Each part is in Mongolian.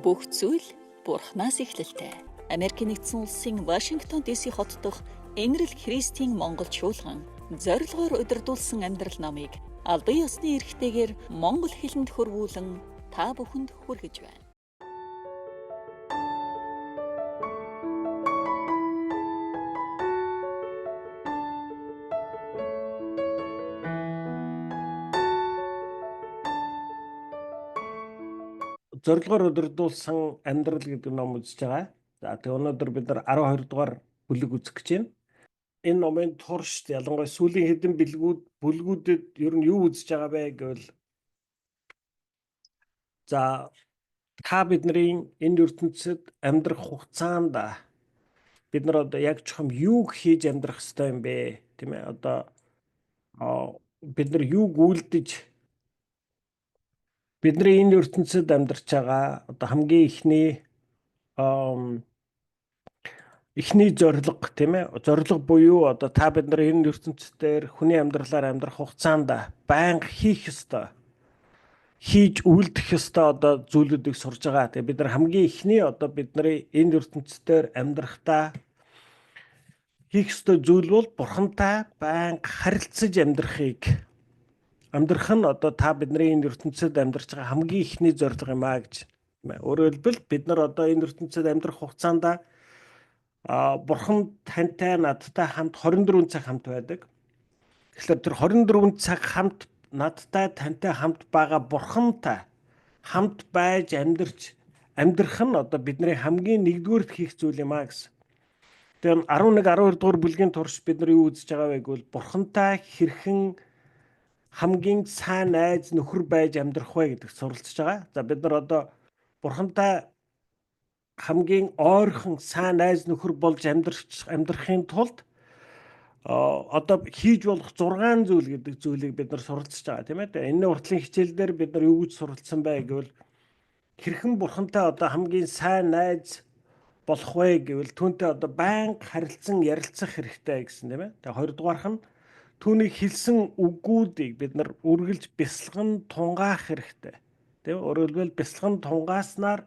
Бүх зүйл Бурханаас эхлэлтэй. Америкийн нэгдсэн улсын Вашингтон ДС хот дахь Энэрл Христийн Монгол чуулган зорилгоор удирдуулсан амьдрал номыг албан ёсны эрхтэйгээр монгол хэлэнд хөрвүүлэн та бүхэнд хүргэж байна. Зорилгоор удирдуулсан амьдрал гэдэг ном үзэж байгаа. За тэгээ өнөөдөр бид нар 12 дугаар бүлэг үзэх гэж байна. Энэ номын туршид ялангуяа сүүлийн хэдэн бүлгүүдэд ер нь юу үзэж байгаа бэ гэвэл за та бидний энэ ертөнцид амьдрах хугацаанд бид нар одоо яг чухам юу хийж амьдрах ёстой юм бэ? Тийм ээ, одоо бид нар юуг үйлдэж бидний энэ ертөнцид амьдарч байгаа одоо хамгийн эхний зорилго тийм ээ, зорилго буюу одоо та бид нар энэ ертөнцийн хүний амьдралаар амьдрах хугацаанд байнга хийх ёстой, хийж үйлдэх ёстой одоо зүйлүүдийг сурж байгаа. Тэгээ бид нар хамгийн эхний одоо бидний энэ ертөнцийн амьдрахдаа хийх ёстой зүйл бол Бурхантай байнга харилцаж амьдрах нь одоо та бидний энэ ертөнцид амьдарч байгаа хамгийн ихний зорилго юм аа гэж. Өөрөөр хэлбэл бид нар одоо энэ ертөнцид амьдрах хугацаанд Бурхан тантай надтай хамт 24 цаг хамт байдаг. Тэгэхээр тэр 24 цаг хамт надтай тантай хамт байгаа Бурхантай хамт байж амьдрах нь одоо бидний хамгийн нэгдүгээр хийх зүйл юм аа гэсэн. Тэгээ 11 12 дугаар бүлгийн турш бид нар юу үзэж байгаа вэ гэвэл Бурхантай хэрхэн хамгийн сайн найз нөхөр байж амьдрах вэ гэдэг суралцж байгаа. За бид нар одоо Бурхантай хамгийн ойрхон сайн найз нөхөр болж амьдрахын тулд одоо хийж болох 6 зүйл гэдэг зүйлийг бид нар суралцж байгаа тийм ээ. Энэ уртлын хичээлдэр бид нар юу гэж суралцсан бэ гэвэл хэрхэн Бурхантай одоо хамгийн сайн найз болох вэ гэвэл түүнтэй одоо байнга харилцан ярилцах хэрэгтэй гэсэн тийм ээ. Тэгээ хоёрдугаарх нь түүний хэлсэн үгүүдийг бид нар үргэлж бясалган тунгаах хэрэгтэй. Тийм ээ. Өөрөөр хэлбэл бясалган тунгааснаар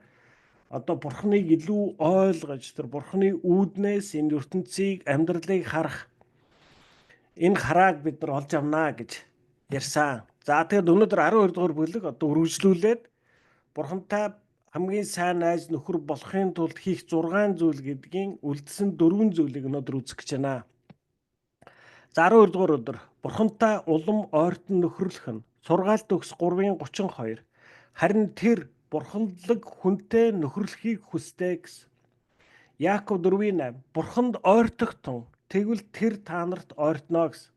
одоо Бурханыг илүү ойлгож тэр Бурханы үүднээс энэ ертөнцийг амьдралыг харах энэ харааг бид нар олж авнаа гэж ярьсан. За тэгээд өнөөдөр 12 дугаар бүлэг одоо үргэлжлүүлээд Бурхантай хамгийн сайн найз нөхөр болохын тулд хийх 6 зүйл гэдгийн үлдсэн 4 зүйлийг өнөөдөр үзэх гэж байна. За 12 дугаар өдөр Бурхантай улам ойртон нөхөрлөх нь сургаалт төгс 3:32 харин тэр бурханлаг хүнтэй нөхөрлөхийг хүсдэг гэсэн. Яаков 4:8 Бурханд ойртогтон тэгвэл тэр та нарт ойртно гэсэн.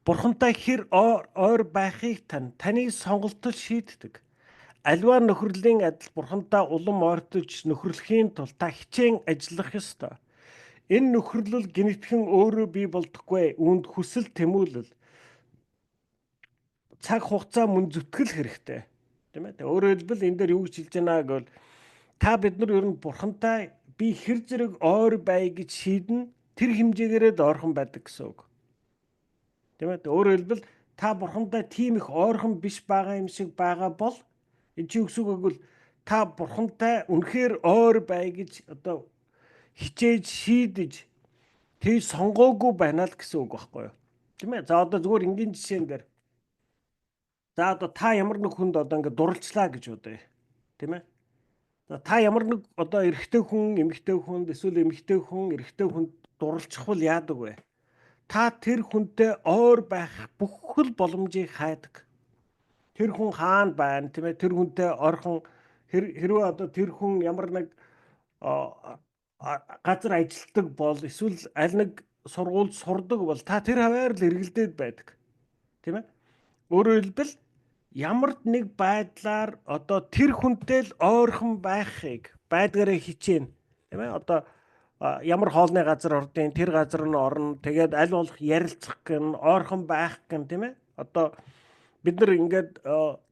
Бурхантай хэр ойр байхыг таны сонголтол шийддэг. Аливаа нөхөрлийн адил Бурхантай улам ойртож нөхөрлөхийн тулд та хичээн ажиллах ёстой. Энэ нөхөрлөл гинэтхэн өөрөө бий болдоггүй. Үүнд хүсэл тэмүүлэл цаг хугацаа мөн зүтгэл хэрэгтэй. Тийм ээ. Өөрөөр хэлбэл энэ дээр юу гэж хэлж байна гэвэл та бид нар ер нь Бурхантай би хэр зэрэг ойр бай гэж шийднэ тэр хэмжээгээрээ ойрхон байдаг гэсэн үг. Тийм ээ. Өөрөөр хэлбэл та Бурхантай тийм их ойрхон биш байгаа юм шиг байгаа бол энэ чи үгсүг гэвэл та Бурхантай үнэхээр ойр бай гэж одоо хичээж шийдэж тэг сонгоогүй байна л гэсэн үг байхгүй юу? Тийм ээ. За одоо зүгээр энгийн жишээн дээр за одоо та ямар нэг хүнд одоо ингэ дурлцлаа гэж бодъё. Тийм ээ. За та ямар нэг одоо эрэгтэй хүн, эмэгтэй хүн, эсвэл эмэгтэй хүн, эрэгтэй хүнд дурлцхвал яадаг вэ? Та тэр хүнтэй ойр байх бүхэл боломжийг хайдаг. Тэр хүн хаана байна, тийм ээ? Тэр хүнтэй ойрхон хэрвээ одоо тэр хүн ямар нэг газар ажилтдаг бол эсвэл аль нэг сургуульд сурдаг бол та тэр хаваар л эргэлдээд байдаг. Тийм ээ? Өөрөөр хэлбэл ямар нэг байдлаар одоо тэр хүнтэй л ойрхон байхыг байдгаараа хичээнэ. Тийм ээ? Одоо ямар хоолны газар ордын тэр газар нь орно. Тэгээд аль болох ярилцах гэн, ойрхон байх гэн, тийм ээ? Одоо бид нар ингээд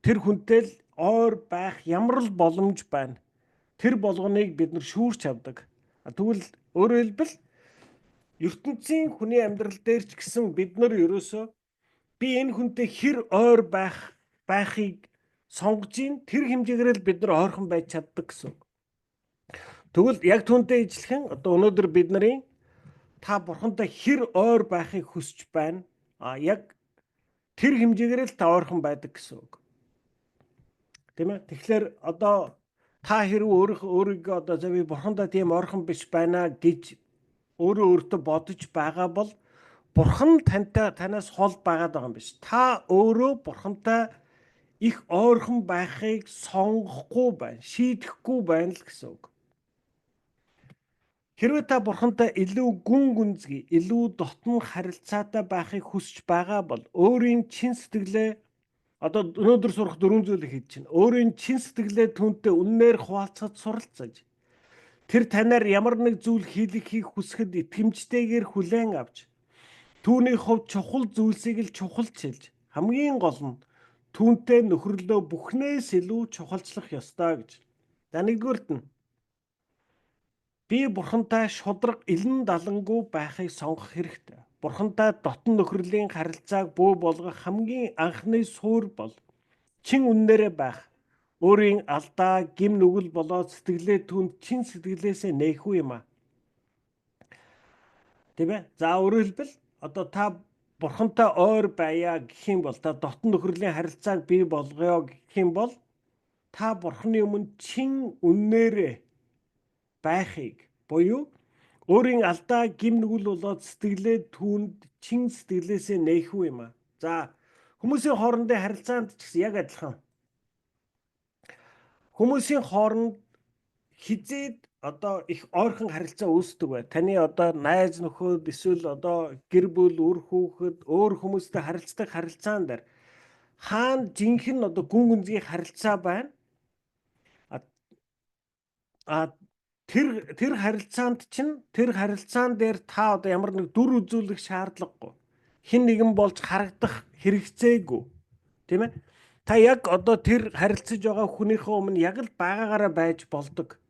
тэр хүнтэй л ойр байх ямар л боломж байна. Тэр болгоныг бид нар шүүрч авдаг. Тэгвэл өөрөөр хэлбэл ертөнцийн хүний амьдрал дээр ч гэсэн бид нар ерөөсөө би энэ хүнтэй хэр ойр байхыг сонгож ийн тэр хэмжээгээр л бид нар ойрхон байж чаддаг гэсэн. Тэгвэл яг түүнтэй ижилхэн одоо өнөөдөр бид нарын та бурхантай хэр ойр байхыг хүсэж байна. Яг тэр хэмжээгээр л та ойрхон байдаг гэсэн үг. Тийм ээ. Тэгэхээр одоо та хэрэг өөрийгөө одоо за би бурхантай тийм ойрхон биш байна гэж өөрөө өөртөө бодож байгаа бол бурхан танаас хол байгаад байгаа юм биш. Та өөрөө бурхантай их ойрхон байхыг сонгохгүй байна, шийдэхгүй байна л гэсэн үг. Хэрвээ та бурхантай илүү гүн гүнзгий, илүү дотн харилцаатай байхыг хүсэж байгаа бол өөрийн чин сэтгэлээ одоо өнөөдөр сурах 4 зүйлийг хийж чинь. Өөрийн чин сэтгэлээ түүнтэй үннээр хуваалцахад суралцаж тэр танаар ямар нэг зүйл хийхийг хүсэхэд итгэмжтэйгээр хүлээн авч түүний хувьд чухал зүйлсийг л чухалч хэлж хамгийн гол нь түүнтэй нөхөрлөө бүхнээс илүү чухалчлах ёстой гэж. За нэгдүгüүрт нь би бурхантай шудраг илэн далангуй байхыг сонгох хэрэгтэй. Бурхантай дотн нөхрөлийн харилцааг бүү болгох хамгийн анхны суурь бол чин үннээрээ байх. Өөрийн алдаа, гим нүгэл болоод сэтгэлээ түнд чин сэтгэлээсээ нээхгүй юм аа. Тийм ээ. За өөрөөр хэлбэл одоо та бурхантай ойр байя гэх юм бол та дотн нөхрөлийн харилцааг бий болгоё гэх юм бол та бурханы өмнө чин үннээрээ байхыг буюу өөрийн алдаа гим нүгэл болоод сэтгэлээ түүнд чин сэтгэлээсээ нээхгүй юм аа. За хүмүүсийн хоорондын харилцаанд ч гэсэн яг адилхан. Хүмүүсийн хооронд хизээд одоо их ойрхон харилцаа үүсдэг бай. Таны одоо найз нөхөд эсвэл одоо гэр бүл, үр хүүхэд, өөр хүмүүстэй харилцдаг харилцаан дээр хаана жинхэнэ одоо гүн гүнзгий харилцаа байна. Тэр харилцаанд чинь тэр харилцаан дээр та одоо ямар нэг дүр үзүүлэх шаардлагагүй. Хэн нэгэн болж харагдах хэрэгцээгүй. Тийм ээ? Та яг одоо тэр харилцаж байгаа хүнийхээ өмнө яг л байгаагаараа байж болдог.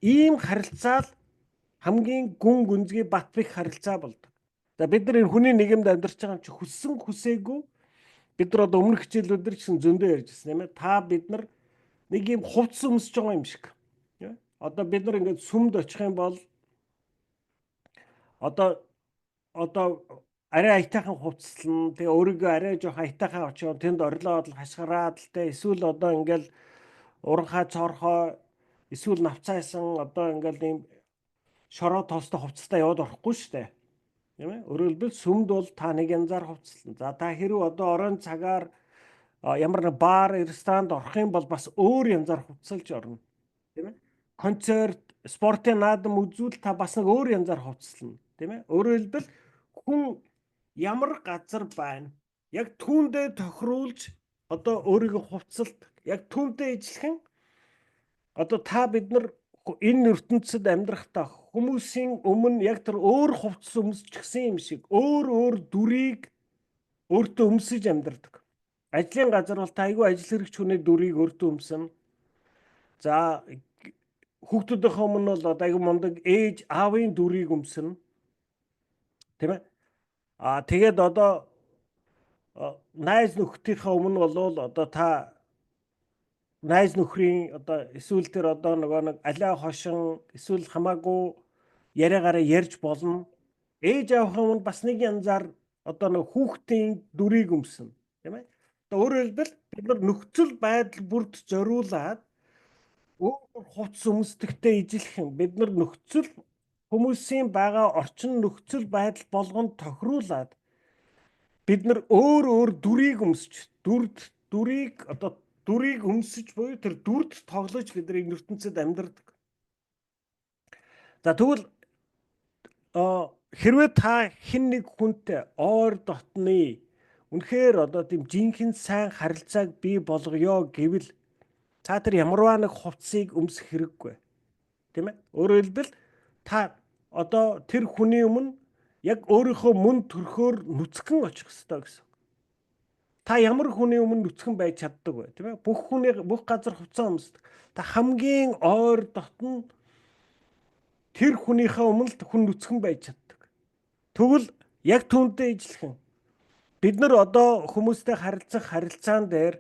Ийм харилцаа л хамгийн гүн гүнзгий бат бэх харилцаа болдог. За бид нар энэ хүний нийгэмд амьдарч байгаа юм чи хүссэн хүсээгүй бид нар одоо өмнөх хичээлүүдээр ч гэсэн зөндөө ярьжсэн юм ээ. Та бид нар нэг юм хувцас өмсөж байгаа юм шиг. Одоо бид нар ингээд сүмд очих юм бол одоо арай аятайхан хувцаслан тэгээ өөрийгөө арай жоох аятайхан очоод тэнд орлоод л хашгираад л тэ эсвэл одоо ингээл уранхай цоорхой эсвэл навцаасан одоо ингээл ийм шороо тоостой хувцастай яваад орохгүй шүү дээ. Тийм ээ? Өөрөөр хэлбэл сүмд бол та нэг янзаар хувцаслан. За та хэрэг одоо оройн цагаар ямар нэг баар, ресторанд орох юм бол бас өөр янзаар хувцалж орно. Тийм ээ? Концерт, спортын наадам үзүүл та бас нэг өөр янзаар хувцаслана. Тийм ээ? Өөрөөр хэлбэл хүн ямар газар байна? Яг түүндээ тохируулж одоо өөрийгөө хувцалдаг. Яг түүнтэй ижилхэн одоо та бид нар энэ ертөнцид амьдрахдаа хүмүүсийн өмнө яг тэр өөр хувцас өмсчихсэн юм шиг өөр дүрийг өөртөө өмсөж амьдрдаг. Ажлын газар бол та айгүй ажил хэрэгч хүний дүрийг өөртөө өмсөн. За хүүхдүүдийнхээ өмнө бол одоо айгүй мундаг ээж аавын дүрийг өмсөн. Тийм ээ? Тэгээд одоо найз нөхдийнхээ өмнө бол одоо та найз нөхрийн одоо эсвэл тэр одоо нөгөө нэг алиа хошин эсвэл хамаагүй яриагаараа ярьж болно. Ээж аавынхаа өмнө бас нэг янзаар одоо нэг хүүхдийн дүрийг өмсөн. Тийм ээ? Одоо өөрөөр хэлбэл бид нар нөхцөл байдал бүрд зориулаад өөр хувцас өмсдөгтэй ижилхэн бид нар нөхцөл хүмүүсийн байгаа орчин нөхцөл байдал болгонд тохируулаад бид нар өөр дүрийг өмсөж дүрийг өмсөж буюу тэр дүрд тоглож бид нар энэ ертөнцид амьдардаг. За тэгвэл хэрвээ та хэн нэг хүнтэй ойр дотны үнэхээр одоо тийм жинхэнэ сайн харилцааг бий болгоё гэвэл та тэр ямарваа нэг хувцсыг өмсөх хэрэггүй. Тийм ээ? Өөрөөр хэлбэл та одоо тэр хүний өмнө яг өөрийнхөө мөн төрхөөр нүцгэн очих ёстой гэсэн. Та ямар хүний өмнө нүцгэн байж чаддаг вэ? Тийм ээ? Бүх газар хувцас өмсдөг. Та хамгийн ойр дотн тэр хүнийхээ өмнө л хүн нүцгэн байж чаддаг. Тэгвэл яг түүнтэй ижилхэн бид нар одоо хүмүүстэй харилцах харилцаан дээр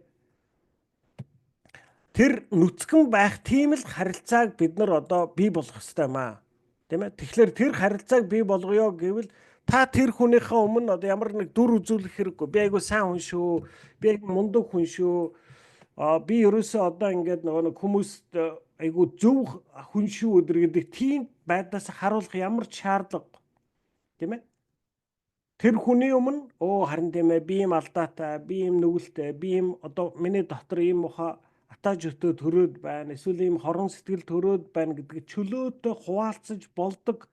Тэр нүцгэн байх тийм л харилцааг бид нар одоо бий болгох хэрэгтэй юм аа. Тийм ээ. Тэгэхээр тэр харилцааг бий болгоё гэвэл та тэр хүнийхээ өмнө одоо ямар нэг дүр үзүүлэх хэрэггүй. Би айгу сайн хүн шүү. Би айгу мундаг хүн шүү. Би ерөөсөө одоо ингээд нэг хүмүүст айгу зөв хүн шүү өдр гэдэг тийм байдлаас харуулах ямар ч шаардлага. Тийм ээ. Тэр хүний өмнө харин тийм ээ би юм алдаатай, би юм нүгэлтэй, би юм одоо миний дотор ийм муха атаж өтөө төрөөд байна. Эсвэл ийм хорон сэтгэл төрөөд байна гэдгийг чөлөөтэй хуваалцаж болдог.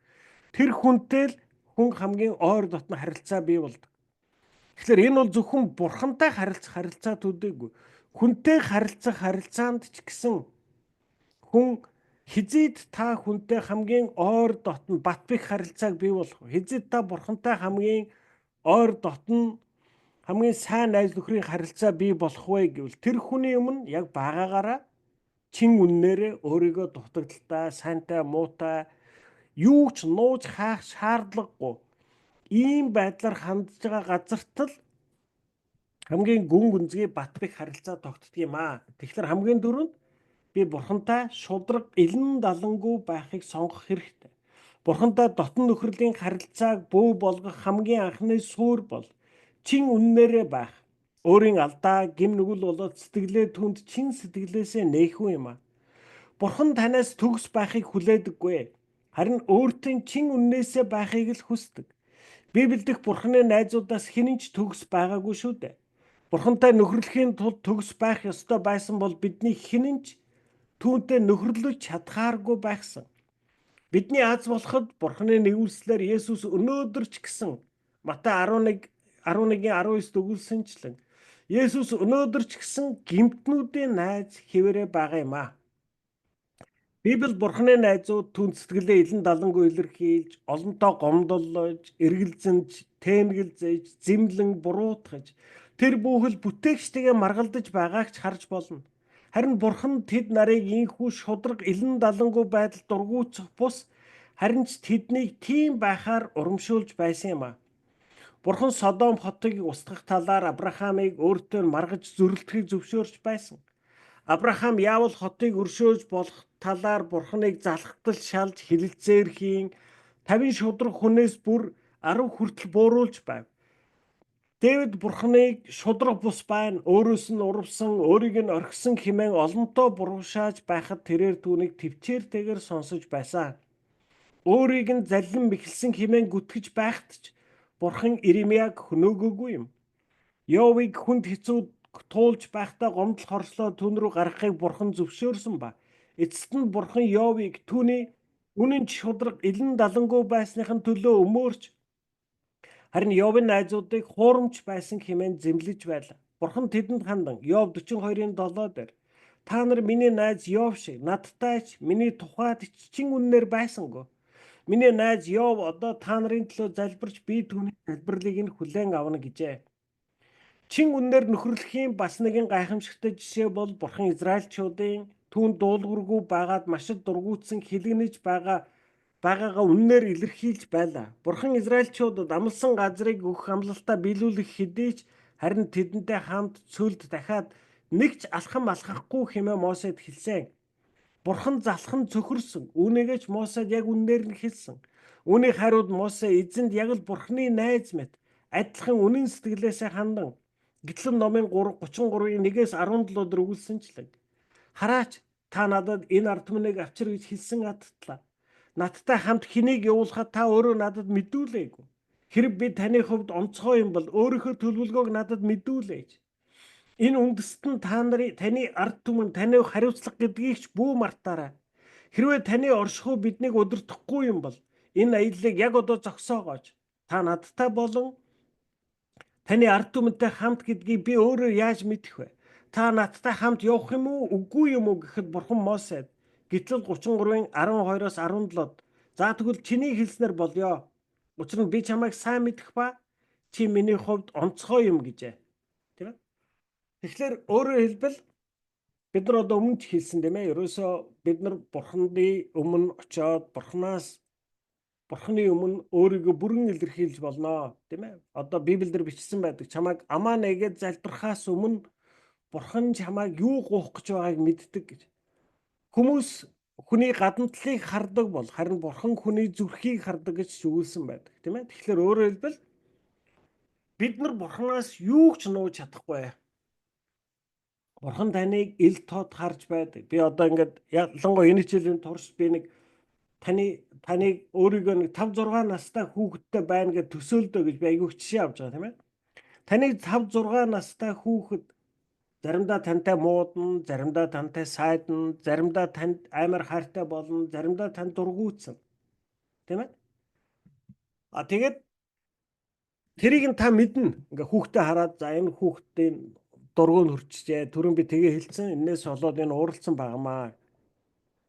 Тэр хүнтэй л хүн хамгийн ойр дотны харилцаа бий болдог. Тэгэхээр энэ бол зөвхөн бурхантай харилцах харилцаа төдийгүй. Хүнтэй харилцах харилцаанд ч гэсэн хүн хизээд та хүнтэй хамгийн ойр дотн бат бэх харилцааг бий болгох. Хизээд та бурхантай хамгийн ойр дотн хамгийн сайн найз нөхрийн харилцаа бий болох вэ гэвэл тэр хүний өмнө яг байгаагаараа чин үннээрээ өөрийгөө дутагдaltaй, сайнтай, муутай юу ч нууж хаах шаардлагагүй. Ийм байдлаар хандж байгаа газарт л хамгийн гүн гүнзгий бат бэх харилцаа тогтдог юм аа. Тэгэхээр хамгийн дөрөнд би бурхантай шудраг илэн далангүй байхыг сонгох хэрэгтэй. Бурхантай дотн нөхрөлийн харилцааг бүү болгох хамгийн анхны суурь бол чин үннээрээ байх. Өөрийн алдаа, гим нүгэл болоод сэтгэлээ түнд чин сэтгэлээсээ нээхүү юм аа. Бурхан танаас төгс байхыг хүлээдэггүй. Харин өөртөө чин үннээсээ байхыг л хүсдэг. Библиэд дэх Бурханы найзуудаас хэн ч төгс байгаагүй шүү дээ. Бурхантай нөхөрлөхийн тулд төгс байх ёстой байсан бол бидний хэн ч түүнтэй нөхөрлөж чадхааргүй байсан. Бидний аз болоход Бурханы нэгүүлслээр Есүс өнөөдөр ч гэсэн Матай 11:19-д өгүүлсэнчлэн Есүс өнөөдөр ч гэсэн гимтнүүдийн найз хэвээрээ байгаа юм аа. Библи Бурханы найзууд түн сэтгэлээ илэн далангүй илэрхийлж, олонтоо гомдоллож, эргэлзэнж, тээнгэлзэж, зэмлэн буруутгаж тэр бүхэл бүтээгчтэйгээ маргалдаж байгааг ч харж болно. Харин Бурхан тэд нарыг ийхүү шудраг илэн далангүй байдалд дургуутсах бус харин ч тэднийг тийм байхаар урамшуулж байсан юм аа. Бурхан Содом хотыг устгах талаар Авраамыг өөртөө маргаж зөрөлдөхийг зөвшөөрч байсан. Авраам яавал хотыг өршөөж болох талаар Бурханыг залхтал шалж хилэлцээрхийн 50 шудраг хүнээс бүр 10 хүртэл бууруулж байв. Дэвид Бурханыг шудраг бус байна, өөрөөс нь урвсан, өөрийг нь орхисон хэмээн олонтоо буруушааж байхад тэрээр түүнийг төвчээртэйгээр сонсож байсан. Өөрийг нь заллин мэхэлсэн хэмээн гүтгэж байхад ч Бурхан Иремьяг хөнөөгөөгүй юм. Йовыг хүнд хэцүү туулж байхдаа гомдол хорслоо түн рүү гаргахыг Бурхан зөвшөөрсөн ба эцэст нь Бурхан Йовыг түүний үнэн шудраг илэн далангүй байсныхын төлөө өмөөрч харин Йовын найзуудыг хуурамч байсан хэмээн зэмлэж байлаа. Бурхан тэдэнд хандан Йов 42:7 дээр та нар миний найз Йов шиг надтай ч миний тухайд чин үннээр байсангүй. Миний найз Йов одоо та нарын төлөө залбирч би түүний залбирлыг нь хүлээн авна гэжээ. Чин үннээр нөхөрлөхийн бас нэгэн гайхамшигтай жишээ бол Бурхан Израильчуудын түүнд дуулуургүй байгаад маш их дургуутсан хилэгнэж байгаагаа үннээр илэрхийлж байлаа. Бурхан Израильчуудад амласан газрыг өгөх амлалтаа биелүүлэх хэдий ч харин тэдэнтэй хамт цөлд дахиад нэг ч алхам алхахгүй хэмээн Мосед хэлсэн. Бурхан залхан цөхөрсөн. Үүнийгээ ч Мосед яг үннээр нь хэлсэн. Үүний хариуд Мосе эзэнд яг л Бурханы найз мэт адилхан үнэн сэтгэлээсээ хандан Гитлэн номын 33:1-17 дээр өгүүлсэнчлэн хараач та надад энэ ард түмнийг авчир гэж хэлсэн аттлаа. Надтай хамт хэнийг явуулахад та өөрөө надад мэдүүлээгүй. Хэрэг би таны хувьд онцгой юм бол өөрийнхөө төлөвлөгөөг надад мэдүүлээч. Энэ үндэст нь таны ард түмэн танийг хариуцлах гэдгийг ч бүү мартаарай. Хэрвээ таны оршихуй биднийг удирдахгүй юм бол энэ аяллыг яг одоо зогсоогооч. Та надтай болон таны ард түмэнтэй хамт гэдгийг би өөрөө яаж мэдэх вэ? Та надтай хамт явах юм уу, үгүй юм уу гэхэд Бурхан Мосед Гитлэл 33:12-17 за тэгвэл чиний хэлснээр болёо. Учир нь би чамайг сайн мэдэх ба чи миний хувьд онцгой юм гэжээ. Тийм ээ? Тэгэхээр өөрөөр хэлбэл бид нар одоо өмнө ч хэлсэн тийм ээ. Ерөөсөө бид нар Бурханы өмнө очиод Бурханы өмнө өөрийгөө бүрэн илэрхийлж болно. Тийм ээ? Одоо Библиэлд бичсэн байдаг. Чамайг амаа нэгээд залбирхаас өмнө бурхан чамайг юу гуйх гэж байгааг мэддэг гэж. Хүмүүс хүний гадна талыг хардаг бол харин бурхан хүний зүрхийг хардаг гэж өгүүлсэн байдаг, тийм ээ. Тэгэхээр өөрөөр хэлбэл бид нар бурханаас юу ч нууж чадахгүй. Бурхан таныг ил тод харж байдаг. Би одоо ингээд ялангуяа энэ хичээлийн турш би нэг таныг өөрийгөө нэг 5 6 настай хүүхэдтэй байна гэж төсөөлдөө гэж би айгүйх жишээ авч байгаа, тийм ээ. Таныг 5 6 настай хүүхэд заримдаа тантай муудна, заримдаа тантай сайдна, заримдаа танд амар хайртай болно, заримдаа танд дургуутсан. Тийм ээ? Тэгээд тэрийг нь та мэднэ. Ингээ хүүхдээ хараад за энэ хүүхдийн дургуун хөрчжээ. Түрүүн би тэгээ хэлсэн. Энээс болоод энэ ууралсан байгаамаа.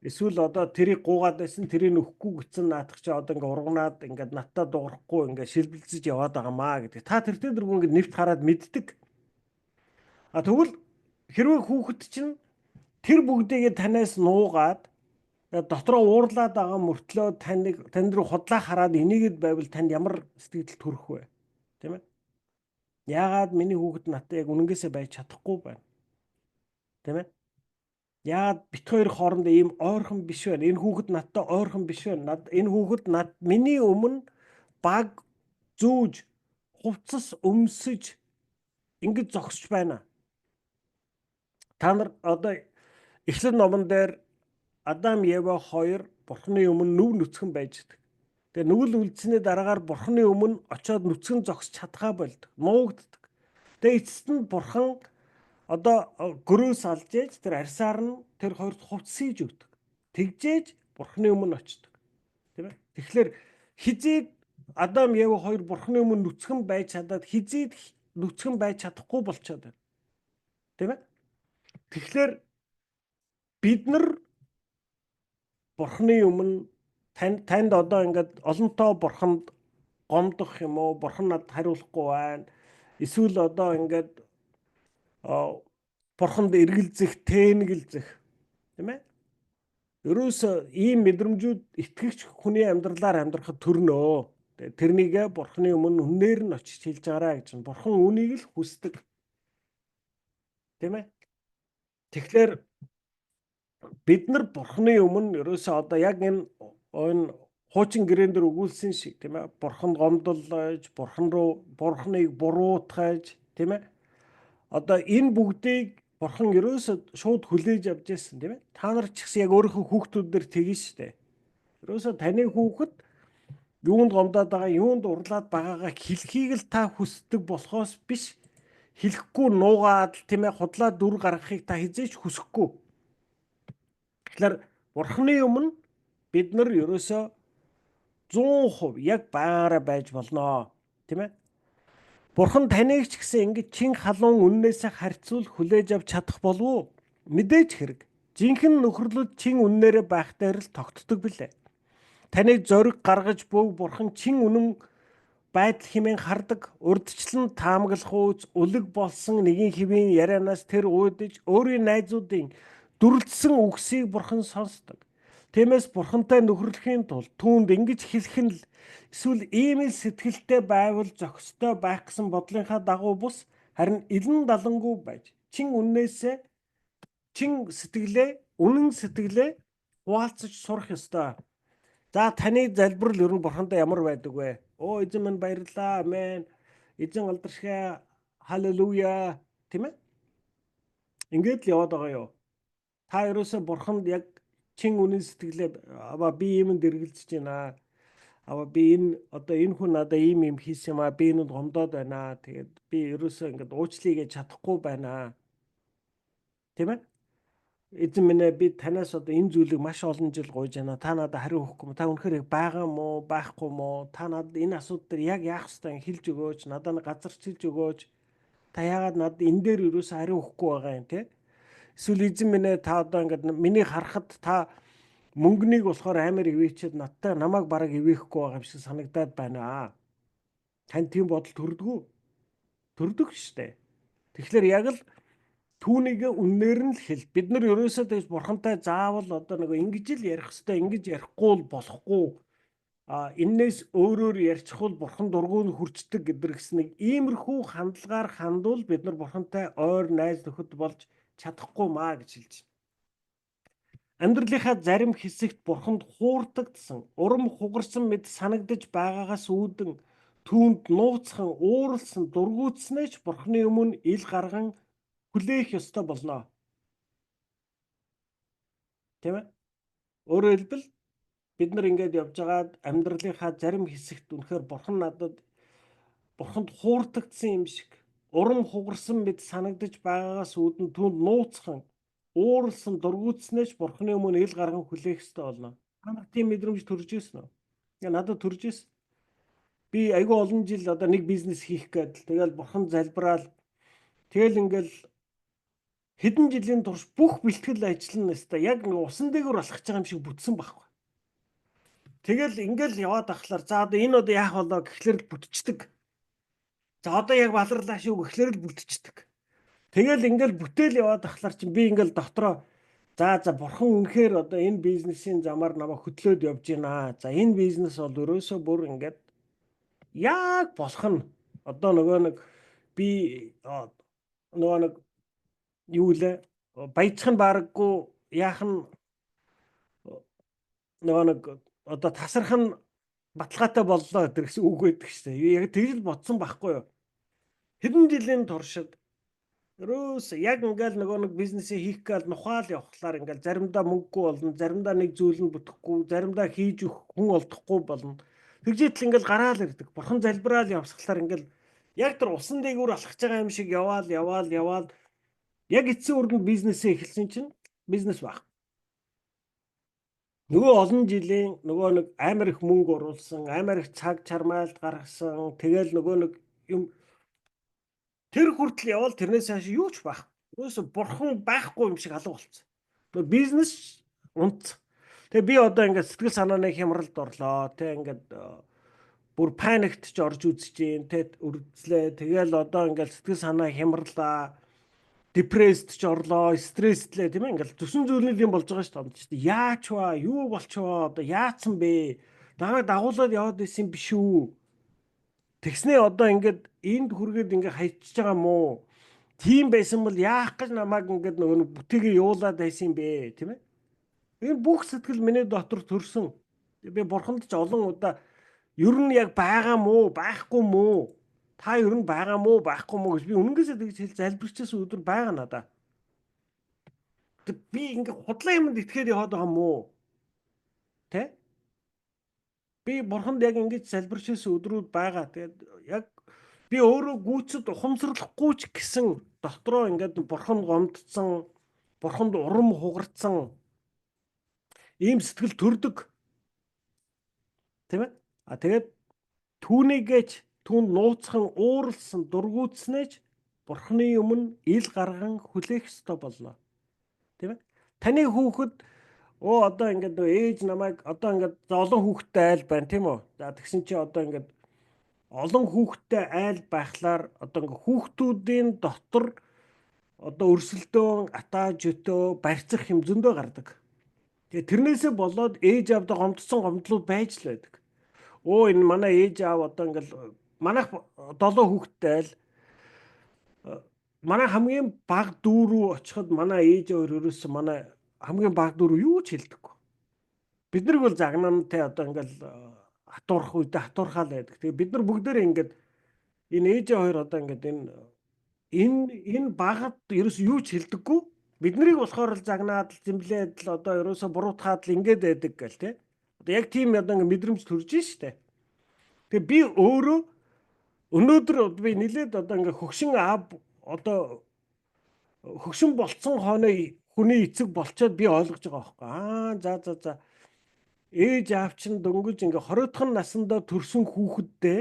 Эсвэл одоо тэрийг гуугаад байсан, тэрийг нөхгүй гисэн наадах чи одоо ингээ урганаад ингээ надтай дуурахгүй ингээ шилбэлцэж яваад байгаамаа гэдэг. Та тэр дөрвөн ингээ нэвт хараад мэддэг. Тэгвэл хэрвээ хүүхэд чинь тэр бүгдийг танаас нуугаад дотроо уурлаад байгаа мөртлөө тань руу худлаа хараад энийгэд байвал танд ямар сэтгэл төрөх вэ? Тийм ээ? Яагаад миний хүүхэд надтай яг үнэнгээсээ байж чадахгүй байна? Тийм ээ? Яагаад бит хоёр хоорондоо ийм ойрхон биш вэ? Энэ хүүхэд надтай ойрхон биш вэ? Энэ хүүхэд миний өмнө баг зүүж хувцас өмсөж ингэж зогсож байна. Та нар одоо Эхлэл номон дээр Адам Ева хоёр бурхны өмнө нүв нүцгэн байждаг. Тэгээ нүгэл үлдсэний дараагаар бурхны өмнө очиод нүцгэн зогсож чадхаа болдог. Нуугддаг. Тэгээ эцэст нь бурхан одоо гөрөөс алж ээж тэр арьсаар нь тэр хоёрт хувцс хийж өгдөг. Тэгжээж бурхны өмнө очдог. Тийм ээ? Тэгэхээр хизээд Адам Ева хоёр бурхны өмнө нүцгэн байж чадаад хизээд нүцгэн байж чадахгүй болчиход байна. Тийм ээ? Тэгэхээр бид нар бурхны өмнө танд одоо ингээд олонтоо бурханд гомдох юм уу? Бурхан надад хариулахгүй байна. Эсвэл одоо ингээд бурханд эргэлзэх, тэнэгэлзэх, тийм ээ? Ерөөсөө ийм мэдрэмжүүд итгэгч хүний амьдралаар амьдрахад төрнөө. Тэрнийгээ бурхны өмнө үнээр нь очиж хэлж байгаарай гэж нь. Бурхан үнийг л хүсдэг. Тийм ээ? Тэгэхээр бид нар бурхны өмнө ерөөсөө одоо яг энэ хуучин гэрээн дээр өгүүлсэн шиг, тийм ээ? Бурханд гомдлож, бурхныг буруутгаж, тийм ээ? Одоо энэ бүгдийг бурхан ерөөсөө шууд хүлээж авч ирсэн, тийм ээ? Та нар ч гэсэн яг өөрийнхөө хүүхдүүдээр тэгнэ шүү дээ. Ерөөсөө таны хүүхэд юунд гомдоод байгаа, юунд урлаад байгаагаа хэлхийг л та хүсдэг болохоос биш, хэлэхгүй нуугаад, тийм ээ, худлаа дүр гаргахыг та хизээч хүсэхгүй. Тэгэхээр бурхны өмнө бид нар ерөөсөө 100% яг байгаараа байж болноо, тийм ээ? Бурхан таныг ч гэсэн ингэж чин халуун үннээсээ харьцуул хүлээж авч чадах болов уу? Мэдээж хэрэг. Жинхэнэ нөхөрлөд чин үннээрээ байхтай л тогтдог билээ. Таныг зориг гаргаж бөв бурхан чин үнэн байдал хэмээн хардаг. Урдчлан таамаглах ууц үлэг болсон нэгэн хэвийн ярианаас тэр уудаж өөрийн найзуудын дүрлсэн үгсийг бурхан сонсдог. Тиймээс бурхантай нөхөрлөхийн тулд түүнд ингэж хэлэх нь л эсвэл ийм л сэтгэлтэй байвал зохистой байх гэсэн бодлынхаа дагуу бус харин илэн далангуй байж чин үннээсээ чин сэтгэлээ үнэн сэтгэлээ хуваалцаж сурах ёстой. За таны залбирал ер нь бурхандаа ямар байдаг вэ? Эзэн минь баярлалаа, амен. Эзэн алдаршгаа, халелуя, тийм ээ? Ингээд л яваад байгаа юу? Та ерөөсөө бурханд яг чин үнэн сэтгэлээ би иймэнд эргэлзэж байна. Би энэ хүн надад ийм хийсэн юм аа. Би энэнд гомдоод байна. Тэгээд би ерөөсөө ингээд уучлая гэж чадахгүй байна. Тийм ээ? Эзэн минь би танаас одоо энэ зүйлийг маш олон жил гуйж байна. Та надад хариу өгөхгүй. Та үнэхээр байгаа мó, байхгүй мó? Та надад энэ асуудал дээр яг яах ёстой хэлж өгөөч. Надад газарчилж өгөөч. Та яагаад надад энэ дээр ерөөсөө хариу өгөхгүй байгаа юм те? Эсвэл эзэн минь та одоо ингээд миний харахад та мөнгөнийг болохоор амар ивээчээд намайг бараг ивээхгүй байгаа юм шиг санагдаад байна. Танд тийм бодол төрдгөө? Төрдөг штэ. Тэгэхээр яг л түүнийг үннээр нь л хэл. Бид нар ерөөсөө тэгж бурхантай заавал одоо нэг ингэж л ярих хэвээр ингэж ярихгүй болохгүй. энээс өөрөөр ярьчихвал бурхан дургүй нь хүрчдэг гэдэрхс нэг иймэрхүү хандлагаар хандвал бид нар бурхантай ойр найз нөхөд болж чадахгүй маа гэж хэлж байна. Амьдралынхаа зарим хэсэгт бурханд хуурдагдсан, урам хугарсан мэд санагдаж байгаагаас үүдэн түүнд нууцхан, ууралсан, дургуутснээч бурханы өмнө ил гарган хүлээх ёстой болно. Тийм ээ? Өөрөөр хэлбэл бид нар ингэж явж байгаад амьдралынхаа зарим хэсэгт үнэхээр бурханд хуурдагдсан юм шиг урам хугарсан мэд санагдаж байгаагаас үүдэн түүнд нууцхан ууралсан дургуутснээч бурханы өмнө ил гарган хүлээх ёстой болно. Та нар тийм мэдрэмж төрж ирсэн үү? Надад төрж ирсэн. Би айгүй олон жил одоо нэг бизнес хийх гээд тэгэл бурхан залбираал тэгэл ингээл хэдэн жилийн турш бүх бэлтгэл ажил нь өстой яг нэг усан дээгүүр алхаж байгаа юм шиг бүтсэн байхгүй. Тэгэл ингээл яваад ахлаар за одоо энэ одоо яах болоо гэхлээр л бүтчихдэг. За одоо яг баларлаа шүү гэхлээр л бүтчихдэг. Тэгэл ингээл бүтээл яваад ахлаар чинь би ингээл дотроо за бурхан үнэхээр одоо энэ бизнесийн замаар намайг хөтлөөд явж байна. За энэ бизнес бол өрөөсөө бүр ингээд яг болох нь одоо нөгөө нэг би нөгөө нэг юу лээ баяжхан бараггүй яах нь нөгөө нэг одоо тасрах нь баталгаатай боллоо гэсэн үг байдаг шүү дээ. Яг тэгж л бодсон байхгүй юу? Хэдэн жилийн туршид ерөөс яг ингээл нөгөө нэг бизнесээ хийх гээл нухаал явхлаар ингээл заримдаа мөнгөгүй болно, заримдаа нэг зүйл нь бүтэхгүй, заримдаа хийж өгөх хүн олдохгүй болно. Тэгжээтэл ингээл гараал ирдэг. Бурхан залбираал явсгалаар ингээл яг тэр усан дээгүүр алхаж байгаа юм шиг яваал яг эцсийн үрдэнд бизнесээ эхэлсэн чинь бизнес баг. Нөгөө олон жилийн нөгөө нэг амар их мөнгө оруулсан, амар их цаг чармайлт гаргасан, тэгэл нөгөө нэг юм тэр хүртэл явал тэрнээс хойш юу ч байх. Юусе бурхан байхгүй юм шиг алга болцсон. Нөгөө бизнес унт. Тэгээ би одоо ингээд сэтгэл санааны хямралд орлоо. Тэ ингээд бүр паникт ч орж үзэж гин. Тэ үргэлжлээ. Тэгэл одоо ингээд сэтгэл санаа хямралаа. Депресд ч орлоо, стресслээ тийм ээ. Ингээд төсөн зүйлний юм болж байгаа шүү дээ. Яач вэ? Юу болчихоо? Одоо яатсан бэ? Намайг дагуулад яваад исэн биш үү? Тэгснээ одоо ингээд энд хүргээд ингээд хайчиж байгаа мó. Тийм байсан бол яах гэж намайг ингээд нөгөө бүтээгээ явуулаад байсан юм бэ, тийм ээ? Энэ бүх сэтгэл миний дотор төрсөн. Би бурханд ч олон удаа ер нь яг байгаа мó, байхгүй мó? Та ер нь байгаа мó, байхгүй мó гэж би үнэнгээсээ тэгж хэл залбирчсэн өдөр байгаа надаа. Би ингээд худлаа юмд итгээд яваад байгаа мó? Тэ? Би бурханд яг ингэж залбирчсэн өдрүүд байгаа. Тэгээд яг би өөрөө гүйцэд ухамсарлахгүй ч гэсэн дотроо ингээд бурханд гомдсон, бурханд урам хугарцсан ийм сэтгэл төрдөг. Тийм ээ? Тэгээд түүнийгээч түүнд нууцхан ууралсан дургуутснээч бурханы өмнө ил гарган хүлээх ёстой боллоо. Тийм ээ? Таны хүүхэд одоо ингээд ээж намайг одоо ингээд олон хүүхэдтэй айл байна тийм үү? За тэгсэн чи одоо ингээд олон хүүхэдтэй айл байхлаар одоо ингээд хүүхдүүдийн дотор одоо өрсөлдөөн, атаа жөтөө барьцах юм зөндөө гардаг. Тэгээ тэрнээсээ болоод ээж аавда гомдсон гомдлууд байж л байдаг. Энэ манай ээж аав одоо ингээд манайх 7 хүүхэдтэй айл манай хамгийн баг дүү рүү очиход манай ээж өөр ерөөсөө манай хамгийн баг дүү рүү юу ч хэлдэггүй. Бид нар бол загнамтай одоо ингээл хатуурах үедээ хатуурхаал байдаг. Тэгээ бид нар бүгдээрээ ингээд энэ ээжээ хоёр одоо ингээд энэ багт ерөөсөө юу ч хэлдэггүй. Бид нарыг болохоор л загнаад л зэмлээд л одоо ерөөсөө буруутгаад л ингээд байдаг гэл тий. Одоо яг тийм одоо ингээд мэдрэмж төрж штэ. Тэгээ би өөрөө өнөөдөр би нилээд одоо ингээд хөгшин аав одоо хөгшин болцсон хойно хүний эцэг болчоод би ойлгож байгаа байхгүй. За ээж аав чинь дөнгөж ингээ 20-р наснда төрсөн хүүхэддээ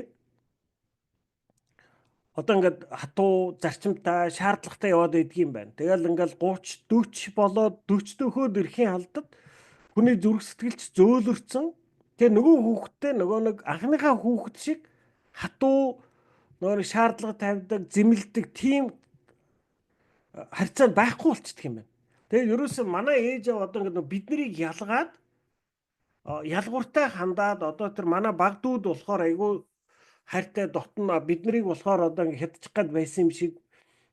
одоо ингээд хатуу зарчимтай шаардлагатай яваад идэх юм байна. Тэгэл ингээл 30 40 болоод 40 дөхөөд ирэхийн алдад хүний зүрх сэтгэлч зөөлөрцөн. Тэгээ нөгөө хүүхэдтэй нөгөө нэг анхныхаа хүүхэд шиг хатуу нөгөө шаардлага тавьдаг, зэмлдэг тийм харьцаанд байхгүй болчихдөг юм байна. Тэгээд ерөөсөө манай ээж аваа одоо ингээд биднийг ялгаад ялгууртай хандаад одоо тэр манай баг дүүд болохоор айгүй хайртай дотно биднийг болохоор одоо ингэ хятчих гад байсан юм шиг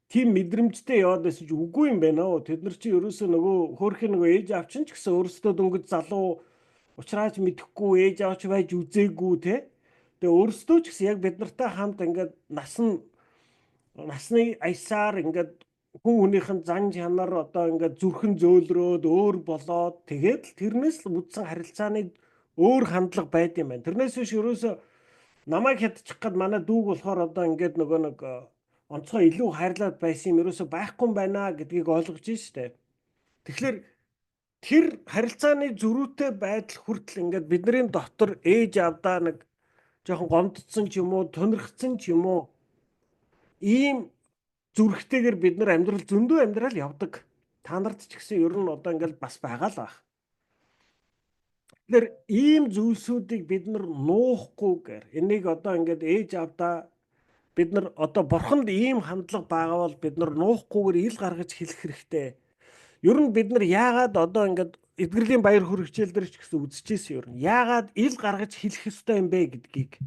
тийм мэдрэмжтэй яваад байсан ч үгүй юм байна оо. Тэд нар чи ерөөсөө нөгөө хөөрхийн нөгөө ээж аав чинь ч гэсэн өөрсдөө дөнгөж залуу ухраач мэдэхгүй ээж аавч байж үзээгүй те. Тэгээ өөрсдөө ч гэсэн яг бид нартай хамт ингээд насны аясаар ингээд хүн хүнийхэн зан чанар одоо ингээд зүрхэн зөөлрөөд өөр болоод тэгээд л тэрнээс л үдсэн харилцааны өөр хандлага байд юм байна. Тэрнээс биш ерөөсөө намайг хядчих гад манай дүүг болохоор одоо ингээд нөгөө нэг онцгой илүү хайрлаад байсан юм ерөөсөө байхгүй юм байна гэдгийг ойлгож штэ. Тэгэхээр тэр харилцааны зөрүүтэй байдал хүртэл ингээд бидний дотор ээж авдаа нэг жоохон гомдсон ч юм уу, тунирхсан ч юм уу ийм зүрхтэйгээр бид нар зөндөө амьдрал явдаг. Та нарт ч гэсэн ер нь одоо ингээд бас байгаа л баг. Тэгэхээр ийм зүйлсүүдийг бид нар нуухгүйгээр энийг одоо ингээд ээж авдаа бид нар одоо бурханд ийм хандлага байгаа бол бид нар нуухгүйгээр ил гаргаж хэлэх хэрэгтэй. Ер нь бид нар яагаад одоо ингээд эдгэрлийн баяр хүрэгчээл дээр ч гэсэн үзчихсэн ер нь яагаад ил гаргаж хэлэх ёстой юм бэ гэдгийг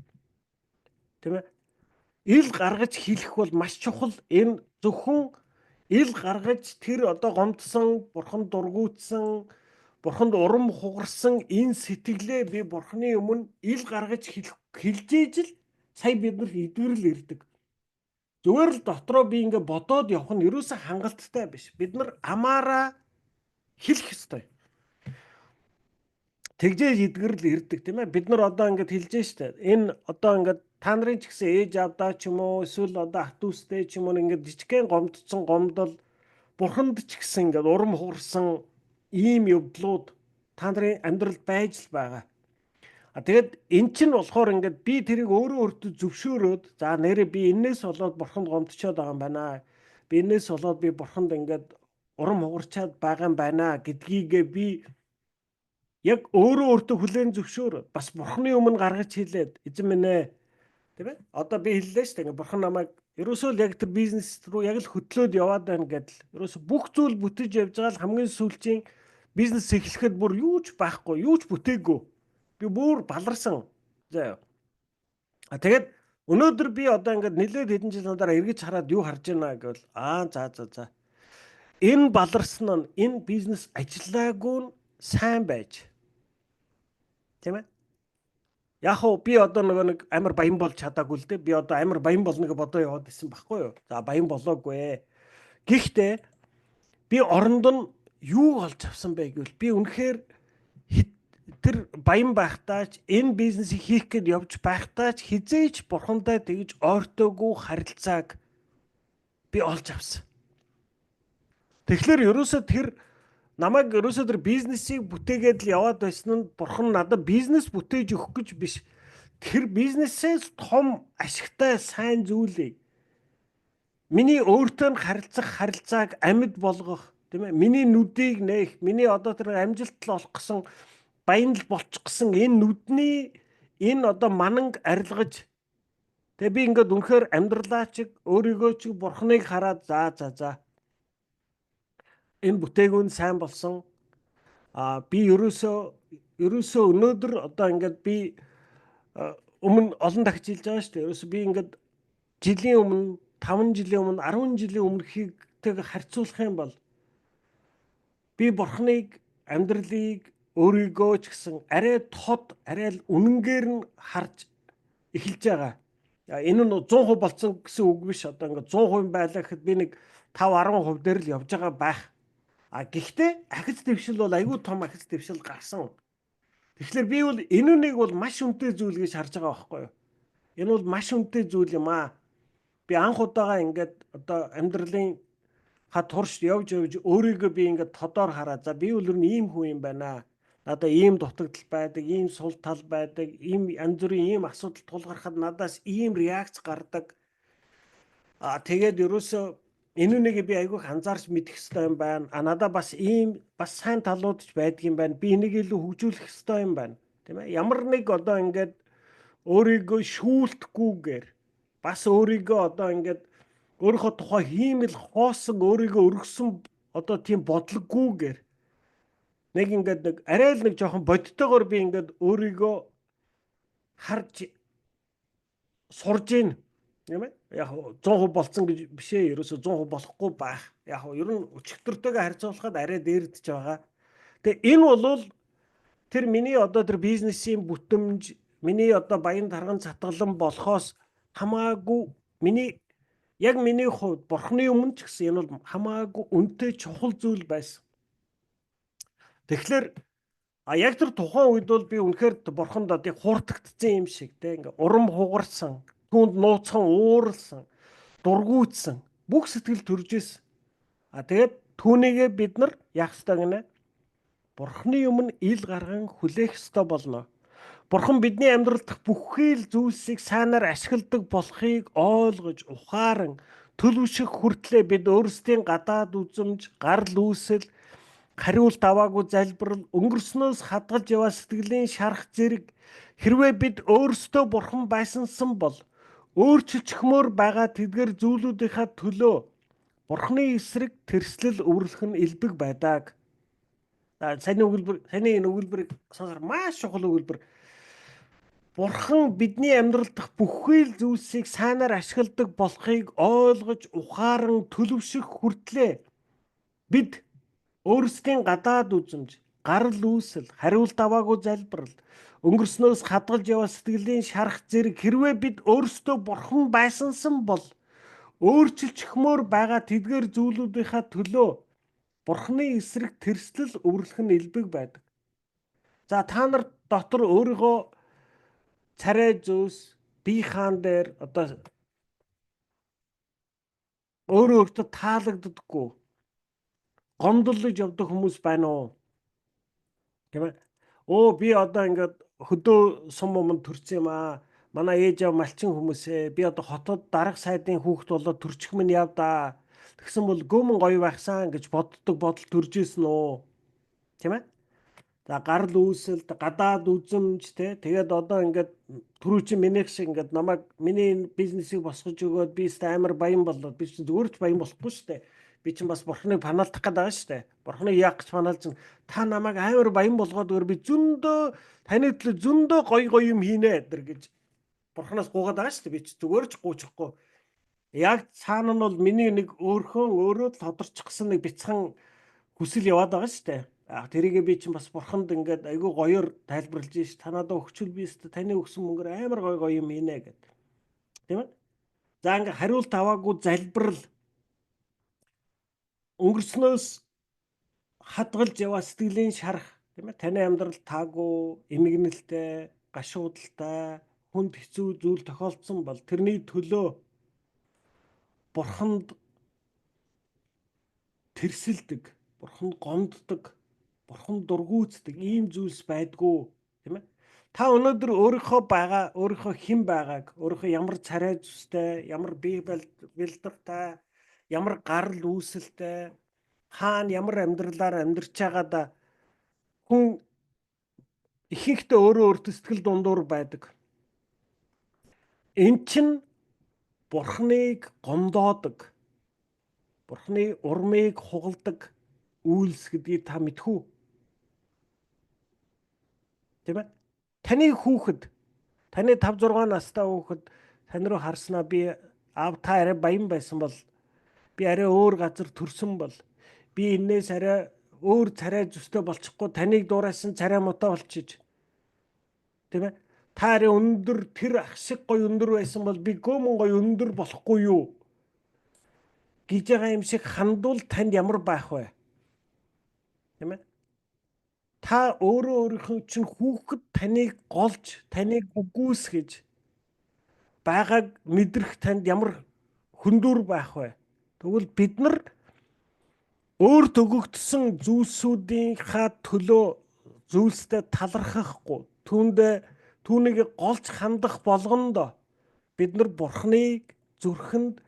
тийм ээ ил гаргаж хэлэх бол маш чухал. Энэ зөвхөн ил гаргаж тэр одоо гомдсон бурханд дургуутсан бурханд урам хугарсан энэ сэтгэлээ би бурханы өмнө ил гаргаж хэлж ийж л сая бид нар эдгэрэл ирдэг. Зүгээр л дотроо би ингээ бодоод явах нь ерөөсөө хангалттай биш. Бид нар амаараа хэлэх ёстой. Тэгжээж эдгэрэл ирдэг тийм ээ. Бид нар одоо ингээд хэлж штэ. Энэ одоо ингээд та нарын ч гэсэн ээж авдаа ч юм уу эсвэл одоо ах дүүстэй ч юм уу ингээд жижигхэн гомдсон гомдол бурханд ч гэсэн ингээд урам хугарсан ийм явдлууд та нарын амьдралд байж л байгаа. Тэгээд эн чинь болохоор ингээд би тэрийг өөртөө зөвшөөрөөд за нэрээ би энээс болоод бурханд гомдчоод байгаа юм байна. Би энээс болоод би бурханд ингээд урам хугарчаад байгаа юм байна гэдгийгээ би яг өөртөө хүлээн зөвшөөрөөд бас бурханы өмнө гаргаж хэлээд эзэн минь ээ тийм ээ одоо би хэллээ шүү дээ ингээд бурхан намайг ерөөсөө л яг тэр бизнес руу яг л хөтлөөд яваад байна гэдэл ерөөсөө бүх зүйл бүтэж явж байгаа л хамгийн сүүлчийн бизнес эхлэхэд бүр юу ч байхгүй юу ч бүтээгүй. Би бүр баларсан. Заяа. Тэгээд өнөөдөр би одоо ингээд нэлээд хэдэн жилийн дараа эргэж хараад юу харж байна гэвэл за. Энэ баларсан нь энэ бизнес ажиллаагүй нь сайн байж. Тийм ээ? Яг уу би одоо нэг амар баян болж чадаагүй л дээ. Би одоо амар баян болно гэж бодоо яваад исэн байхгүй юу? За баян болоогүй. Гэхдээ би оронд нь юу олж авсан бэ гэвэл би үнэхээр тэр баян байхтаач энэ бизнесийг хийх гээд явж байхтаач хизээч бурхандаа тэгж ойртоогүй харилцааг би олж авсан. Тэгэхээр ерөөсөө тэр намайг ерөөсөө тэр бизнесийг бүтээгээд л яваад байсан нь бурхан надад бизнес бүтээж өгөх гэж биш. Тэр бизнесээс том ашигтай сайн зүйлийг миний өөртөө харилцах харилцааг амьд болгох тийм ээ миний нүдийг нээх миний одоо тэр амжилттай олох гэсэн баян л болчих гэсэн энэ нүдний энэ одоо мананг арилгаж тэгээ би ингээд үнэхээр амьдралаа чиг өөрийгөө чиг бурхныг хараад за энэ бүтээгүүн сайн болсон би ерөөсөө өнөөдөр одоо ингээд би өмнө олон дахиж хэлж байгаа шүү дээ ерөөсөө би ингээд жилийн өмнө 5 жилийн өмнө 10 жилийн өмнөхийг харьцуулах юм бол би бурхныг амьдралыг өөрийгөө ч гэсэн арай тод арай л үнэнгээр нь харж эхэлж байгаа. Энэ нь 100% болцсон гэсэн үг биш. Одоо ингээд 100% байлаа гэхэд би нэг 5-10% дээр л явж байгаа байх. Гэхдээ ахиц дэвшил бол айгүй том ахиц дэвшил гарсан. Тэгэхээр би бол энэнийг бол маш үнэтэй зүйл гэж харж байгаа байхгүй юу? Энэ бол маш үнэтэй зүйл юм аа. Би анх удаага ингээд одоо амьдралын турш явж өөрийгөө би ингээд тодор хараа. За би бол ийм хүн юм байна. Надаа ийм дутагдал байдаг, ийм сул тал байдаг, ийм янз бүрийн ийм асуудал тулгархад надаас ийм реакц гардаг. Тэгээд ерөөсөө энүүнийг би айгүйх анзаарч мэдэх хэрэгтэй юм байна. Надаа бас ийм бас сайн талууд ч байдаг юм байна. Би энийг илүү хөгжүүлэх хэрэгтэй юм байна. Тийм ээ? Ямар нэг одоо ингээд өөрийгөө шүүлтгүүгээр бас өөрийгөө одоо ингээд өөрийнхөө тухай хиймэл хоосон өөрийгөө өргөсөн одоо тийм бодлоггүйгээр нэг ингээд нэг арай л нэг жоохон бодтойгоор би ингээд өөрийгөө харж сурж ийн юм ээ. Яг 100% болцсон гэж биш ээ. Ерөөсө 100% болохгүй байх. Яг ер нь өчигдөртөөгөө харьцуулахад арай дээрдэж байгаа. Тэгээ энэ бол тэр миний одоо тэр бизнесийн бүтэмж, миний одоо баян тарган цатгалан болохоос хамаагүй миний хувьд бурхны өмнө ч гэсэн энэ бол хамаагүй үнэтэй чухал зүйл байсан. Тэгэхээр яг тэр тухайн үед бол би үнэхээр бурханд одоо хууртагдсан юм шиг те ингээ урам хугарсан, түүнд нууцхан ууралсан, дургуутсан, бүх сэтгэл төрж исэн. Тэгээд түүнийгээ бид нар яах ёстой гинэ? Бурхны өмнө ил гарган хүлээх ёстой болно. Бурхан бидний амьдрал дахь бүхий л зүйлсийг сайнаар ашигладаг болохыг ойлгож, ухааран, төлөвшөх хүртлээр бид өөрсдийн гадаад үзмж, гарал үүсэл, хариулт аваагүй залбирал, өнгөрснөөс хадгалж яваа сэтгэлийн шарах зэрэг хэрвээ бид өөрсдөө бурхан байсансан бол өөрчилчихмөр байгаа тэдгээр зүйлүүдийнхаа төлөө бурханы эсрэг тэрслэл өвөрлөх нь элбэг байдаг. Саний энэ өгүүлбэрийг сонсоор маш чухал өгүүлбэр. Бурхан бидний амьдрал дахь бүхий л зүйлсийг сайнаар ашигладаг болохыг ойлгож, ухааран, төлөвшөх хүртлээр бид өөрсдийн гадаад үзмж, гарал үүсэл, хариулт аваагүй залбирал, өнгөрснөөс хадгалж яваа сэтгэлийн шарах зэрэг хэрвээ бид өөрсдөө бурхан байсансан бол өөрчилчихмөр байгаа тэдгээр зүйлүүдийнхаа төлөө бурханы эсрэг тэрслэл өвөрлөх нь элбэг байдаг. За та нар дотор өөрийгөө царай зөөс, бие хаан дээр одоо өөртөө таалагддаггүй гомдлож явдаг хүмүүс байна уу? Тийм ээ. Би одоо ингээд хөдөө сум өмнө төрсөн юм аа. Манай ээж аав малчин хүмүүс ээ. Би одоо хотод дарга сайдын хүүхэд болоод төрчих минь яв да. Тэгсэн бол гүмэн гоё байхсан гэж боддог бодол төрж исэн үү? Тийм ээ. За гарал үүсэлд гадаад үзэмж тэгээд одоо ингээд түрүүчин минийх шиг ингээд намайг миний бизнесийг босгож өгөөд би амар баян болоод би чинь зүгээр ч баян болохгүй шүү дээ. Би чинь бас бурхныг панаалдах гэдэг байгаа шүү дээ. Бурхныг яах гэж панаалж та намайг амар баян болгоод өөр би зөндөө таны төлөө зөндөө гоё юм хийнэ гэж бурхнаас гуугаад байгаа шүү дээ. Би чи зүгээр ч гуйчихгүй. Яг цаана нь бол миний нэг өөрөө тодорчсон нэг бяцхан хүсэл яваад байгаа шүү дээ. Тэрийгээ би чинь бас бурханд ингээд айгүй гоёор тайлбарлаж ш. Та надад өгчүүл би өстө таны өгсөн мөнгөөр амар гоё юм хийнэ гэд. Тийм ээ. За ингээд хариулт аваагүй залбирал өнгөрснөөс хадгалж яваа сэтгэлийн шарах тийм ээ. Таны амьдрал таагүй, эмгэнэлтэй, гашуудалтай, хүнд хэцүү зүйл тохиолдсон бол тэрний төлөө бурханд тэрсэлдэг, бурханд гомддог, бурхан дургуутдаг ийм зүйлс байдгүй тийм ээ. Та өнөөдөр өөрийнхөө хэн байгааг, өөрийнхөө ямар царай зүстэй, ямар бие бэлдэгтэй, ямар гарал үүсэлтэй, хаана ямар амьдралаар амьдарч байгаадаа хүн ихэнхдээ өөртөө сэтгэл дундуур байдаг. Эн чинь бурхныг гомдоодог, бурхны урмыг хугалдаг үйлс гэдгийг та мэдхүү. Тийм ээ. Таны хүүхэд, таны 5-6 настай хүүхэд тань руу харснаа би аав та арай баян байсан бол би арай өөр газар төрсөн бол би энээс арай өөр царай зүстэй болчихгүй таныг дуурайсан царай муутай болчих. Тийм ээ. Та арай өндөр тэр ах шиг гоё өндөр байсан бол би гөмөн гоё өндөр болохгүй юу? Гэж байгаа юм шиг хандвал танд ямар байх вэ? Тийм ээ. Та өөрийнхөө чинь хүүхэд таныг голж, таныг үгүйсгэж байгааг мэдрэх танд ямар хүндүр байх вэ? Тэгвэл бид нар өөр төгөгдсөн зүйлсүүдийнхаа төлөө зүйлстэй талархахгүй, түүнийг голж хандах болгондоо бид нар бурхныг зүрхэнд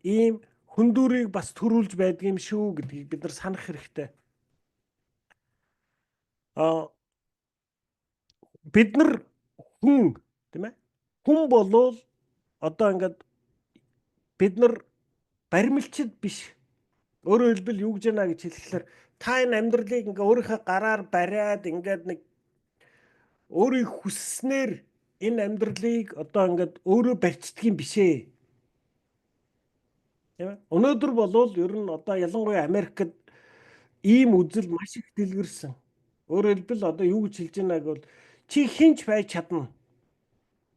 ийм хүндүрийг бас төрүүлж байдгийм шүү гэдгийг бид нар санах хэрэгтэй. Бид нар хүн тийм ээ. Хүн болвол одоо ингээд бид нар баримлчид биш. Өөрөөр хэлбэл юу гэж яана гэж хэлэхээр та энэ амьдралыг ингээ өөрийнхөө гараар бариад ингээд нэг өөрийг хүсснээр энэ амьдралыг одоо ингээд өөрөө барьцдаг юм бишээ. Тийм ээ. Өнөөдөр болвол ер нь одоо ялангуяа Америкт ийм үзэл маш их дэлгэрсэн. Өөрөөр хэлбэл одоо юу гэж хэлж байгааг бол чи хинч байж чадна.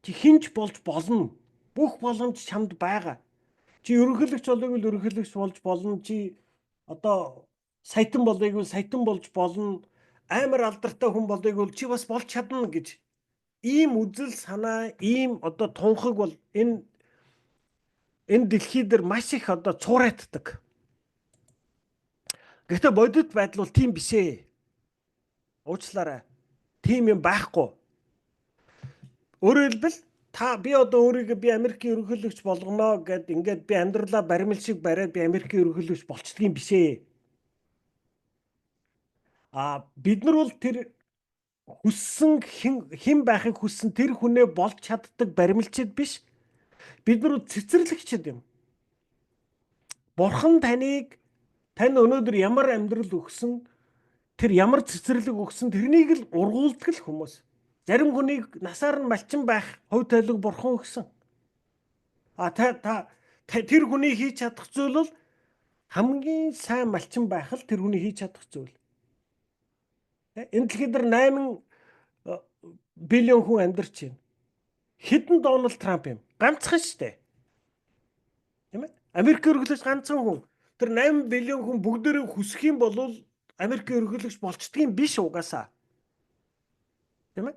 Чи хинч болж болно. Бүх боломж чамд байгаа. Чи ерөнхийлөгч болоог л ерөнхийлөгч болж болно. Чи одоо саятан болоог л саятан болж болно. Амар алдартай хүн болоог л чи бас болж чадна гэж. Ийм үзэл санаа, ийм одоо тунхаг бол энэ дэлхий дээр маш их одоо цуурайтдаг. Гэхдээ бодит байдал бол тийм бишээ. Уучлаарай. Тийм юм байхгүй. Өөрөөр хэлбэл би одоо өөрийгөө би Америкийн ерөнхийлөгч болгоно гэд ингээд би амьдралаа баримл шиг бариад би Америкийн ерөнхийлөгч болчихдог юм бишээ. Бид нар бол тэр хүссэн хэн байхыг хүссэн тэр хүнээ болж чаддаг баримлчид биш. Бид нар цэцэрлэгчид юм. Бурхан тань өнөөдөр ямар амьдрал өгсөн, тэр ямар цэцэрлэг өгсөн тэрнийг л ургуулдаг л хүмүүс. Зарим хүнийг насаар нь малчин байх хувь тавилаг бурхан өгсөн. Тэр хүний хийж чадах зүйл бол хамгийн сайн малчин байх л тэр хүний хийж чадах зүйл. Энэ дэлхийд 8 биллион хүн амьдарч байна. Хэдэн Дональд Трамп юм? Ганцхан шүү дээ. Тийм ээ? Америк ерөнхийлөгч ганцхан хүн. Тэр 8 биллион хүн бүгдээрээ хүсэх юм бол Америк ерөнхийлөгч болчдөг юм биш угаасаа. Тийм ээ?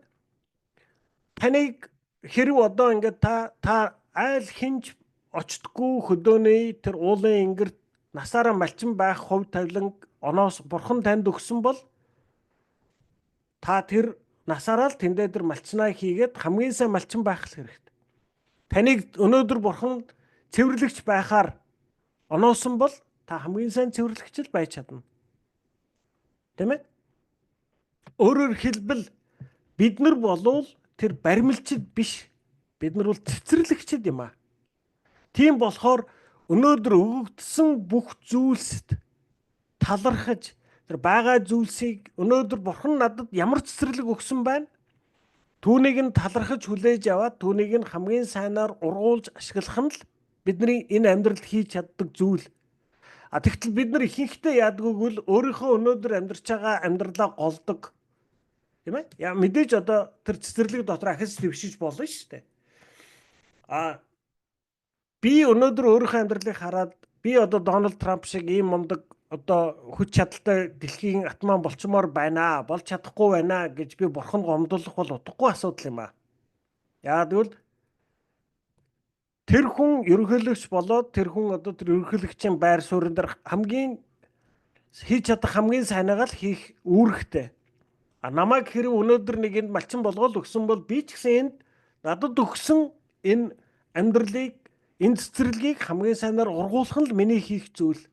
Таныг хэрв одоо ингээд та айл хинж очтгүй хөдөөний тэр уулын ингэрт насаараа малчин байх хувь тавилан оноос бурхан танд өгсөн бол та тэр насаараа л тэндээ тэр малчнаа хийгээд хамгийн сайн малчин байх хэрэгтэй. Таныг өнөөдөр бурхан цэвэрлэгч байхаар оноосон бол та хамгийн сайн цэвэрлэгч л байж чадна. Тийм ээ? Өөрөөр хэлбэл бид нар болвол тэр баримлчид биш. Бид нар бол цэцэрлэгчид юм аа. Тийм болохоор өнөөдөр өгөгдсөн бүх зүйлсэд талархаж тэр байгаа зүйлсийг өнөөдөр бурхан надад ямар цэцэрлэг өгсөн байна? Түүнийг нь талархаж хүлээж аваад түүнийг нь хамгийн сайнаар ургуулж ашиглах нь л бидний энэ амьдралд хийж чаддаг зүйл. Тэгтэл бид нар ихэнхдээ яадаггүй бол өөрийнхөө өнөөдөр амьдарч байгаа амьдралаа голдог. Тийм ээ? Мэдээж одоо тэр цэцэрлэг дотор ахиж твшиж болно шүү дээ. Би өнөөдөр өөрийнхөө амьдралыг хараад би одоо Дональд Трамп шиг ийм мундаг одоо хүч чадалтай дэлхийн атман болчмоор байна, болж чадахгүй байна гэж би бурханд гомдлох бол утгагүй асуудал юм аа. Яа тэгвэл тэр хүн ерөнхийлөгч болоод тэр хүн одоо тэр ерөнхийлөгчийн байр суурин дээр хамгийн хийж чадах хамгийн сайнаагаа л хийх үүрэгтэй. Намайг хэрэг өнөөдөр нэг энд малчин болгоод өгсөн бол би ч гэсэн энд надад өгсөн энэ амьдралыг энэ цэцэрлэгийг хамгийн сайнаар ургуулах нь л миний хийх зүйл.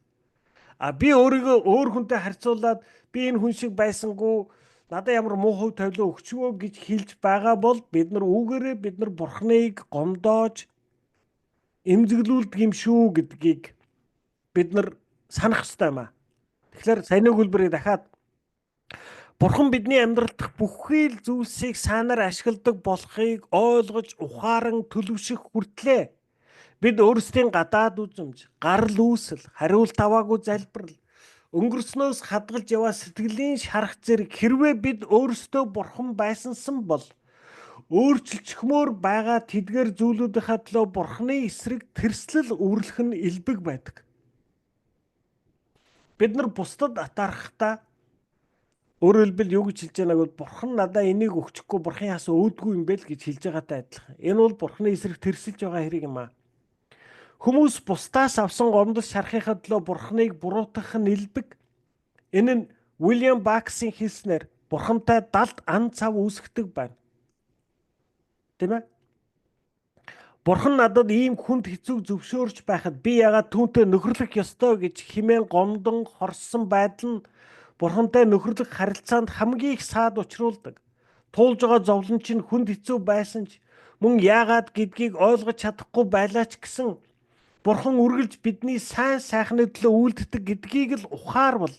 Би өөрийгөө өөр хүнтэй харьцуулаад би энэ хүн шиг байсангүй надад ямар муу хувь тавилан өгчвөө гэж хэлж байгаа бол бид нар бурхныг гомдоож эмзэглүүлдэг юм шүү гэдгийг бид нар санах хэрэгтэй юм аа. Тэгэхээр саяны хөлбөрийг дахиад бурхан бидний амьдрал дахь бүхий л зүйлсийг сайнаар ашигладаг болохыг ойлгож ухаан төлөвшөх хүртлээ бид өөрсдийн гадаад үзмж, гарал үүсэл, хариулт аваагүй залбирал, өнгөрснөөс хадгалж яваа сэтгэлийн шарах зэрэг хэрвээ бид өөрсдөө бурхан байсансан бол өөрчлөгчмөр байгаа тэдгээр зүйлүүдийнхаа төлөө бурханы эсрэг тэрслэл үрлэх нь элбэг байдаг. Бид нар бусдад атаархтаа өөрөөр хэлбэл юу гэж хэлж байгааг бол бурхан надаа энийг өгчихгүй бурхан яасан өөдгүй юм бэ л гэж хэлж байгаатай адилхан. Энэ бол бурханы эсрэг тэрсэлж байгаа хэрэг юм аа. Хүмүүс бусдаас авсан гомдол шарахынхаа төлөө бурханыг буруутгах нь элбэг. Энэ нь Уильям Баксын хэлснээр бурхантай далд ан цав үүсгдэг байна. Тийм ээ? Бурхан надад ийм хүнд хэцүү зөвшөөрч байхад би яагаад түүнтэй нөхөрлөх ёстой гэж химэн гомдон хорсон байдал нь бурхантай нөхөрлөх харилцаанд хамгийн их саад учруулдаг. Туулж байгаа зовлон чинь хүнд хэцүү байсан ч мөн яагаад гэдгийг ойлгож чадахгүй байлаа ч гэсэн бурхан үргэлж бидний сайн сайхны төлөө үйлддэг гэдгийг л ухаарвал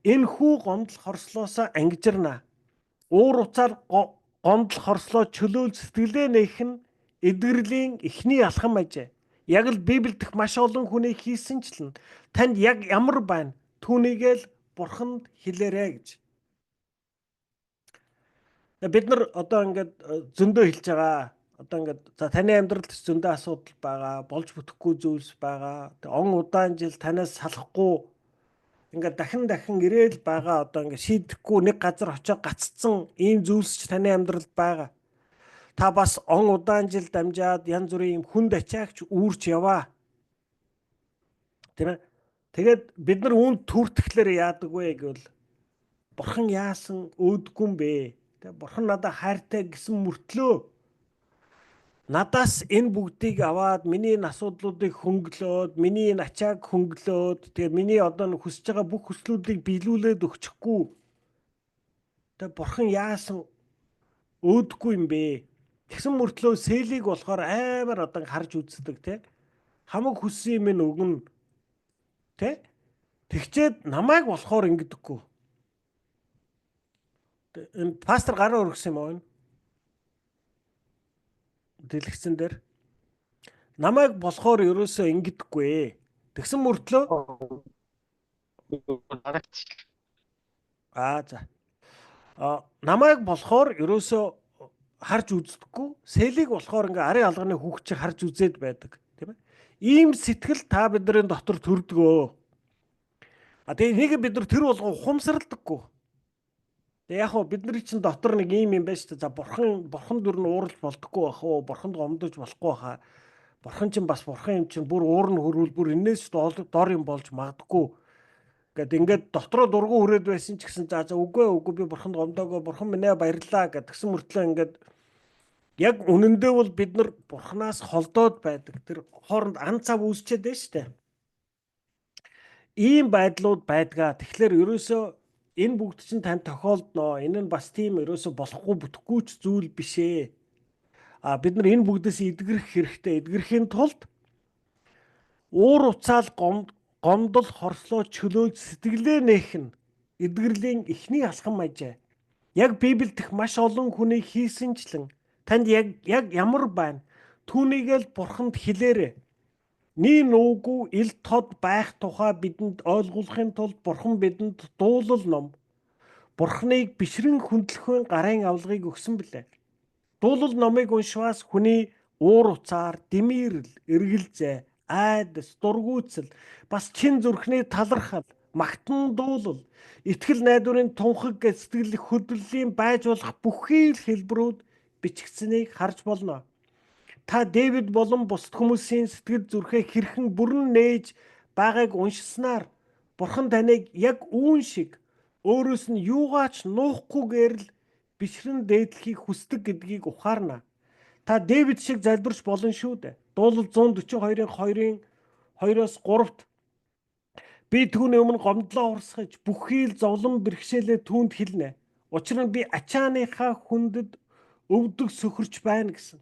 Энэ хүү гомдол хорслоосоо ангижирна. Уур уцаар гомдол хорслоо чөлөөл сэтгэлээ нээх нь эдгэрлийн эхний алхам ажээ. Яг л Библиэд дэх маш олон хүний хийсэнчлэн танд яг ямар байна? Түүнийгээ л Бурханд хэлээрэй гэж. Бид нар одоо ингээд зөндөө хэлж байгаа. Одоо ингээд за таны амьдралд зөндөө асуудал байгаа, болж бүтэхгүй зүйлс байгаа. Он удаан жил танаас салахгүй ингээд дахин ирээл байгаа. Одоо ингээд шийдэхгүй нэг газар очиж гаццсан ийм зүйлс ч таны амьдралд байгаа. Та бас он удаан жил дамжаад янз бүрийн юм хүнд ачаагч үүрч яваа. Тийм ээ. Тэгээд бид нар үүнд түртгэлээр яадаг вэ гэвэл Бурхан яасан өөдгүй юм бэ? Тэгээ Бурхан надад хайртай гэсэн мөртлөө надаас энэ бүгдийг аваад миний асуудлуудыг хөнгөлөөд, миний ачааг хөнгөлөөд, тэгээ миний одоо хүсэж байгаа бүх хүслүүдийг биелүүлээд өгчихгүй. Тэгээ Бурхан яасан өөдгүй юм бэ? Тэгсэн мөртлөө сэлийг болохоор амар одоо харж үздэг тий. Хамаг хүссэн юм нь өгнө. Тий? Тэгчээд намайг болохоор ингэдэггүй. Энэ пастор гараа өргөсөн юм уу? Дэлгэцэн дээр намайг болохоор ерөөсөө ингэдэггүй. Тэгсэн мөртлөө за. Намайг болохоор ерөөсөө харж үздэггүй. Сэлийг болохоор ингээ арын алганы хүүхд шиг харж үзээд байдаг, тийм ээ. Ийм сэтгэл та бидний дотор төрдгөө. Тэгээ нэг бид нар тэр болгон ухамсарлагдаггүй. Тэгээ яг хөө бидний чинь дотор нэг ийм юм байна шүү дээ. За бурхан дүр нь ууралж болдоггүй бах уу? Бурханд гомдож болохгүй хаа. Бурхан чинь бас бурхан юм чинь бүр уур нь хөрвөл бүр энэс дор юм болж магадгүй. Гэт ингээд дотроо дургу хүрээд байсан ч гэсэн за үгүй би бурханд гомдоогоо бурхан минь баярлаа гэдгсэн мөртлөө ингээд яг үнэндээ бол бид нар бурханаас холдоод байдаг. Тэр хооронд ан цав үүсчээд байна шүү дээ. Ийм байдлууд байдгаа. Тэгэхээр ерөөсөө энэ бүгд чинь тань тохиолдноо. Энэ нь бас тийм ерөөсөө болохгүй бүтэхгүй ч зүйл биш ээ. Бид нар энэ бүгдээс эдгэрэх хэрэгтэй. Эдгэрэхийн тулд уур уцаал гомдол хорслоо чөлөөж сэтгэлээ нээх нь эдгэрлийн эхний алхам ажээ. Яг Библиэд дэх маш олон хүний хийсэнчлэн танд яг ямар байна? Түүнийгээ л Бурханд хэлээрэй. Nii нуугүй ил тод байх тухай бидэнд ойлгуулахын тулд Бурхан бидэнд дуулал ном, Бурханыг бишрэн хүндлэхүйн гарын авлагыг өгсөн билээ. Дуулал номыг уншваас хүний уур уцаар, дэмиирэл, эргэлзээ, айдас, дургуутсал, бас чин зүрхний талархал, магтан дуулал, итгэл найдварын тунхаг гэж сэтгэлх хөдлөлийн байж болох бүхий л хэлбэрүүд бичигдсэнийг харж болно. Та Дэвид болон бусад хүмүүсийн сэтгэл зүрхээ хэрхэн бүрэн нээж байгааг уншснаар Бурхан таныг яг үүн шиг өөрөөс нь юугаач нуухгүйгээр л бишрэн дээдлэхийг хүсдэг гэдгийг ухаарна. Та Дэвид шиг залбирч болно шүү дээ. Дуулал 142-ын 2-оос 3-т би түүний өмнө гомдлоо урсгаж бүхий л зовлон бэрхшээлээ түүнд хэлнэ. Учир нь би ачааныхаа хүндэд өвдөг сөхөрч байна гэсэн.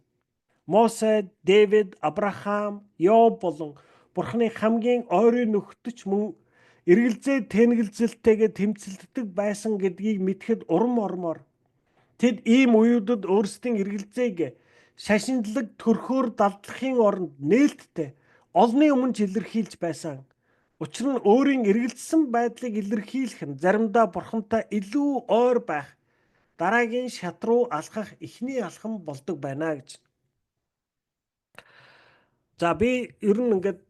Мосе, Дэвид, Авраам, Йоб болон Бурханы хамгийн ойрын нөхдөч мөн эргэлзээ тэнэгэлзэлтэйгээ тэмцэлддэг байсан гэдгийг мэдхэд урам ормоор тэд ийм үеүдэд өөрсдийн эргэлзээг шашинлаг төрхөөр далдлахын оронд нээлттэй олны өмнө илэрхийлж байсан. Учир нь өөрийн эргэлзсэн байдлыг илэрхийлэх нь заримдаа Бурхантай илүү ойр байх дараагийн шат руу алхах эхний алхам болдог байна гэж. За би ер нь ингээд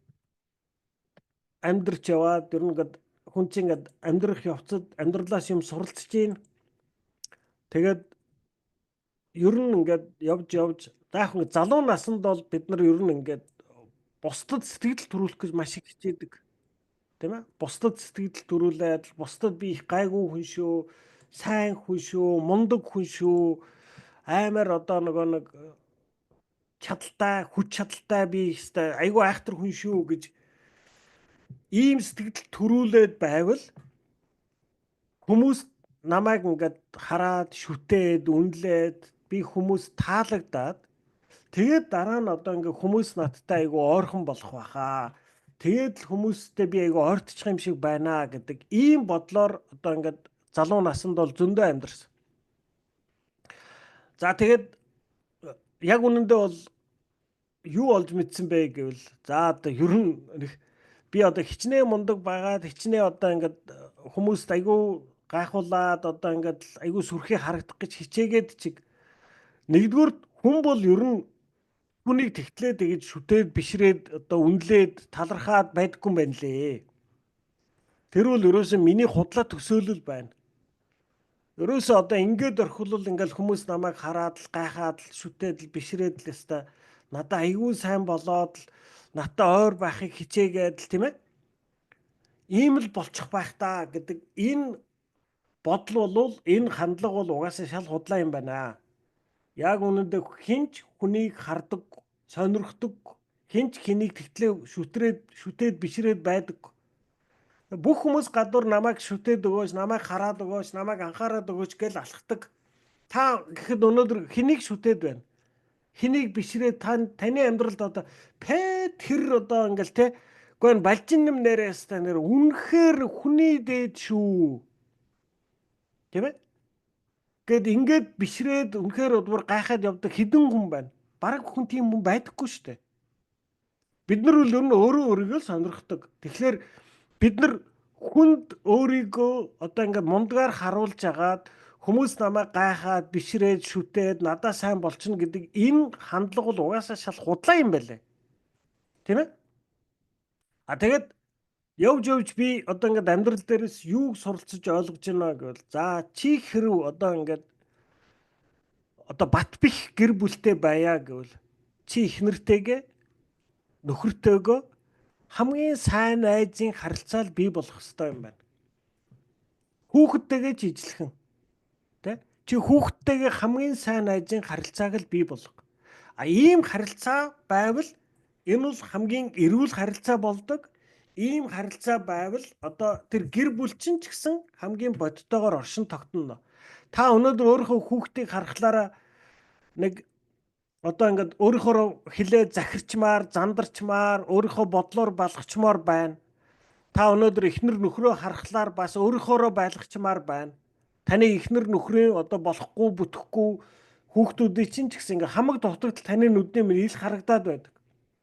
амьдрч яваад ер нь ингээд хүн чинь ингээд амьдрах явцад амьдралаас юм суралцж гин. Тэгээд ер нь ингээд явж заахын залуу наснд бол бид нар ер нь ингээд бусдад сэтгэл төрүүлэх гэж маш их хичээдэг. Тийм ээ? Бусдад сэтгэл төрүүлээд бусдад би их гайгүй хүн шүү, сайн хүн шүү, мундаг хүн шүү, аймаар одоо нэг чадaltaй, хүч чадaltaй би ихтэй айгүй айхтар хүн шүү гэж ийм сэтгэл төрүүлээд байвал хүмүүс намайг ингээд хараад шүтээд үнэлээд би хүмүүс таалагдаад тэгээд дараа нь одоо ингээд хүмүүс надтай айгүй ойрхон болох байхаа. Тэгээд л хүмүүстэй би айгүй ойртчих юм шиг байна гэдэг ийм бодлоор одоо ингээд залуу наснд бол зөндөө амьдэрсэн. За тэгээд яг үнэндээ бол юу болж мэдсэн бэ гэвэл за одоо ер нь би одоо хичнээн мундаг байгаад хичнээн одоо ингээд хүмүүст айгүй гайхуулаад одоо ингээд айгүй сүрхий харагдах гэж хичээгээд чиг нэгдүгээр хүн бол ер нь хүнийг тэгтлээ тэгж шүтээд бишрээд одоо үнлээд талархаад байдаггүй юм байна лээ. Тэр бол ерөөсөө миний худлаа төсөөлөл байна. Ерөөсөө одоо ингээд орхилол ингээл хүмүүс намайг хараад л гайхаад л шүтээд л бишрээд л яста надаа айгүй сайн болоод л надаа ойр байхыг хичээгээд л тийм ээ. Ийм л болчих байх та гэдэг энэ бодол бол энэ хандлага бол угаасаа шал худлаа юм байна. Яг үнэндээ хинч хүнийг хардаг, сонирхдог, хинч хэнийг тэгтлээ шүтээд бишрээд байдаг. Бүх хүмүүс гадуур намайг шүтээд өгөөч, намайг хараад өгөөч, намайг анхаарад өгөөч гэж алхдаг. Та гэхэд өнөөдөр хэнийг шүтээд байна? Хэнийг бишрээд таны амьдралд одоо тэр одоо ингээл те үгүй энэ балжин нэм нэрээс та нэр үнэхээр хүний дээд шүү. Тийм ээ? Гэт ингээд бишрээд үнэхээр удвар гайхаад явдаг хідэн хүн байна. Бараг хүн тийм хүн байдаггүй шүү дээ. Бид нар бол ер нь өөрөө өөрийгөө сонирхдаг. Тэгэхээр бид нар хүнд өөрийгөө одоо ингээд мундагаар харуулж агаад хүмүүс намайг гайхаад бишрээд шүтээд надаа сайн болчихно гэдэг энэ хандлага бол угаасаа шал худлаа юм байлээ. Тийм ээ? Тэгээд явж би одоо ингээд амьдрал дээрээс юуг суралцж ойлгож байна гэвэл за чи хэрв одоо ингээд одоо бат бих гэр бүлтэй байя гэвэл чи их нэртэйгээ нөхөртөөгөө хамгийн сайн найзын харилцаал бий болох хэрэгтэй юм байна. Хүүхэдтэйгээ ч ижлэхэн. Тэ? Чи хүүхэдтэйгээ хамгийн сайн найзын харилцааг л бий болгох. Ийм харилцаа байвал энэ бол хамгийн эрүүл харилцаа болдог. Ийм харилцаа байвал одоо тэр гэр бүл чинь ч гэсэн хамгийн бодтойгоор оршин тогтно. Та өнөөдөр өөрийнхөө хүүхдийг харахлаараа нэг одоо ингээд өөрийнхөө хилээ захирчмаар, зандарчмаар, өөрийнхөө бодлоор балгачмаар байна. Та өнөөдөр эхнэр нөхрөө харахлаар бас өөрийнхөөрөө байлгачмаар байна. Таны эхнэр нөхрийн одоо болохгүй, бүтэхгүй хүүхдүүдийн чинь ч гэсэн ингээд хамаг дутагдал таны нүдний минь ил харагдаад байдаг.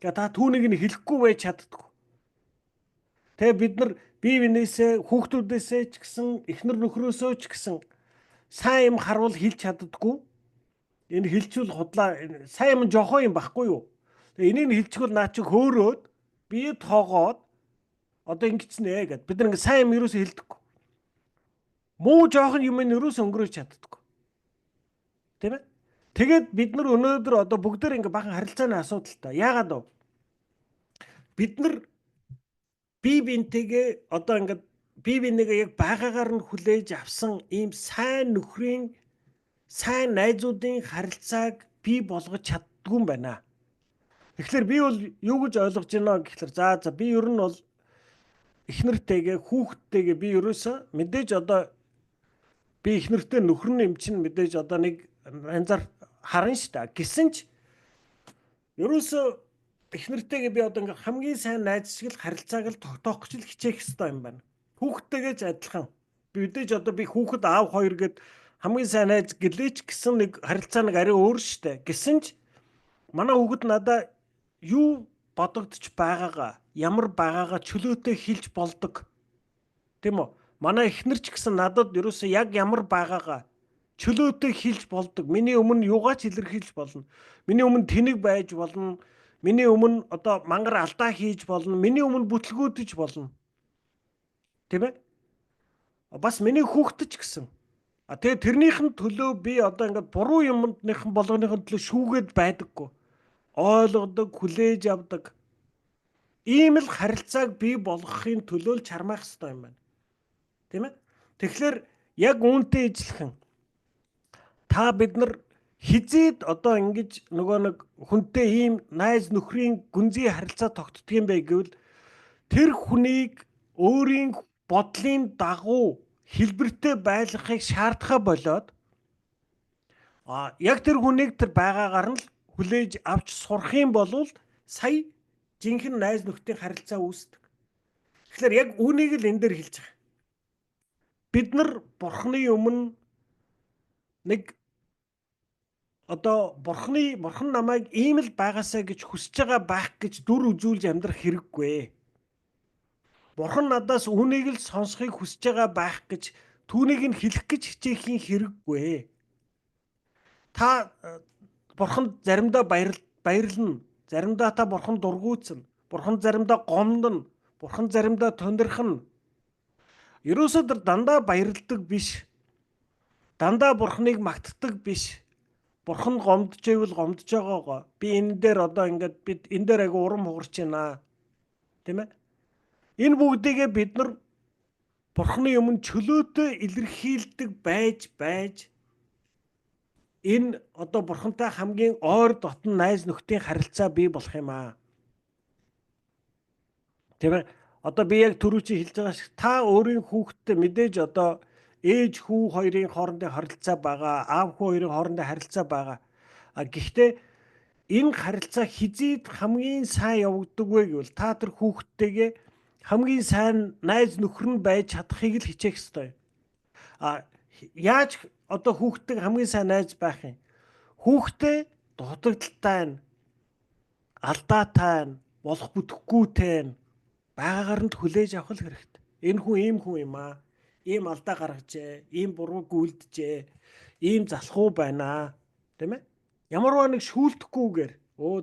Гэхдээ та түүнийг нь хэлэхгүй байж чаддаггүй. Тэгээ бид нар бие биенээсээ, хүүхдүүдээсээ ч гэсэн, эхнэр нөхрөөсөө ч гэсэн сайн юм харвал хэлж чаддаггүй. Энэ хэлчихвэл худлаа сайн юм жохоо юм байхгүй юу? Тэгээ энийг хэлчихвэл наа чи хөөрөөд бие тоогоод одоо ингэчнэ гэд бид нар ингэ сайн юм юусоо хэлдэггүй. Муу жоохон юм нь юусоо өнгөрөөж чаддаггүй. Тийм ээ? Тэгээд бид нар өнөөдөр одоо бүгдээр ингэ бахан харилцааны асуудалтай. Яагаад вэ? Бид нар бие биентэйгээ одоо ингэ бие биенийгээ яг байгаагаар нь хүлээж авсан ийм сайн нөхрийн сайн найзуудын харилцааг бий болгож чаддгүй юм байна. Тэгэхээр би бол юу гэж ойлгож байна гэхээр за би ер нь бол эхнэртэйгээ хүүхдтэйгээ би ерөөсөө мэдээж одоо би эхнэртэй нөхөр нь юм чинь мэдээж одоо нэг янзаар харна шүү дээ. Гэсэн ч ерөөсөө эхнэртэйгээ би одоо ингээ хамгийн сайн найз шиг л харилцааг л тогтоох гэж л хичээх хэрэгтэй юм байна. Хүүхдтэйгээ ч адилхан. Мэдээж одоо би хүүхэд аав хоёр гээд хамгийн сайн найз гэлээч гэсэн нэг харилцаа нэг арай өөр штэ. Гэсэн ч манай хүүхэд надаа юу бодогдож байгаагаа, ямар байгаагаа чөлөөтэй хэлж болдог. Тийм үү? Манай эхнэр ч гэсэн надад ерөөсөө яг ямар байгаагаа чөлөөтэй хэлж болдог. Миний өмнө юугаач илэрхийлж болно. Миний өмнө тэнэг байж болно. Миний өмнө одоо мангар алдаа хийж болно. Миний өмнө бүтлгүүдэж болно. Тийм ээ? Бас миний хүүхэд ч гэсэн. Тэгээ тэрнийхэн төлөө би одоо ингээд буруу юмныхан болгоныхын төлөө шүүгээд байдаггүй. Ойлгодог, хүлээж авдаг. Ийм л харилцааг бий болгохын төлөө л чармаах хэрэгтэй юм байна. Тийм ээ? Тэгэхээр яг үүнтэй ижилхэн та бид нар хизээд одоо ингэж нөгөө нэг хүнтэй ийм найз нөхрийн гүнзгий харилцаа тогтдгийм бай гэвэл тэр хүнийг өөрийн бодлын дагуу хэлбэртэй байлгахыг шаардхаа болоод яг тэр хүнийг тэр байгаагаар нь хүлээж авч сурах юм бол сая жинхэнэ найз нөхдийн харилцаа үүсдэг. Тэгэхээр яг үүнийг л энэ дээр хэлж байгаа. Бид нар Бурхны өмнө нэг одоо бурхан намайг ийм л байгаасаа гэж хүсэж байгаа байх гэж дүр үзүүлж амьдрах хэрэггүй. Бурхан надаас үүнийг л сонсхийг хүсэж байгаа байх гэж түүнийг нь хэлэх гэж хичээхийн хэрэггүй. Та бурханд заримдаа баярлна. Заримдаа та бурханд дургуутсна. Бурхан заримдаа гомдно. Бурхан заримдаа тунирхна. Ерөөсөө дандаа баярладаг биш. Дандаа бурханыг магтдаг биш. Бурхан гомдож ивэл гомдож байгаагаа. Би энэ дээр одоо ингээд бид энэ дээр аяга урам хугарч байна. Тийм ээ? Энэ бүгдийгээ бид нар Бурханы өмнө чөлөөтэй илэрхийлдэг байж энэ одоо Бурхантай хамгийн ойр дотн найз нөхдийн харилцаа бий болох юм аа. Тийм ээ? Одоо би яг түрүү чи хэлж байгаа шиг та өөрийн хүүхдтэй мэдээж одоо ээж хүү хоёрын хоорондын харилцаа байгаа, аав хүү хоёрын хоорондын харилцаа байгаа. Гэхдээ энэ харилцаа хизээд хамгийн сайн явагддаг вэ гэвэл та тэр хүүхдтэйгээ хамгийн сайн найз нөхөр нь байж чадахыг л хичээх ёстой. Яаж одоо хүүхдтэй хамгийн сайн найз байх юм? Хүүхдээ дутагдaltaй нь, алдаатай нь, болох бүтэхгүйтэй нь байгаагаар нь хүлээж авах хэрэгтэй. Энэ хүн ийм хүн юм аа. Ийм алдаа гаргажээ, ийм бурууг үлджээ, ийм залхуу байна. Тийм ээ? Ямарваа нэг шүүлдэхгүйгээр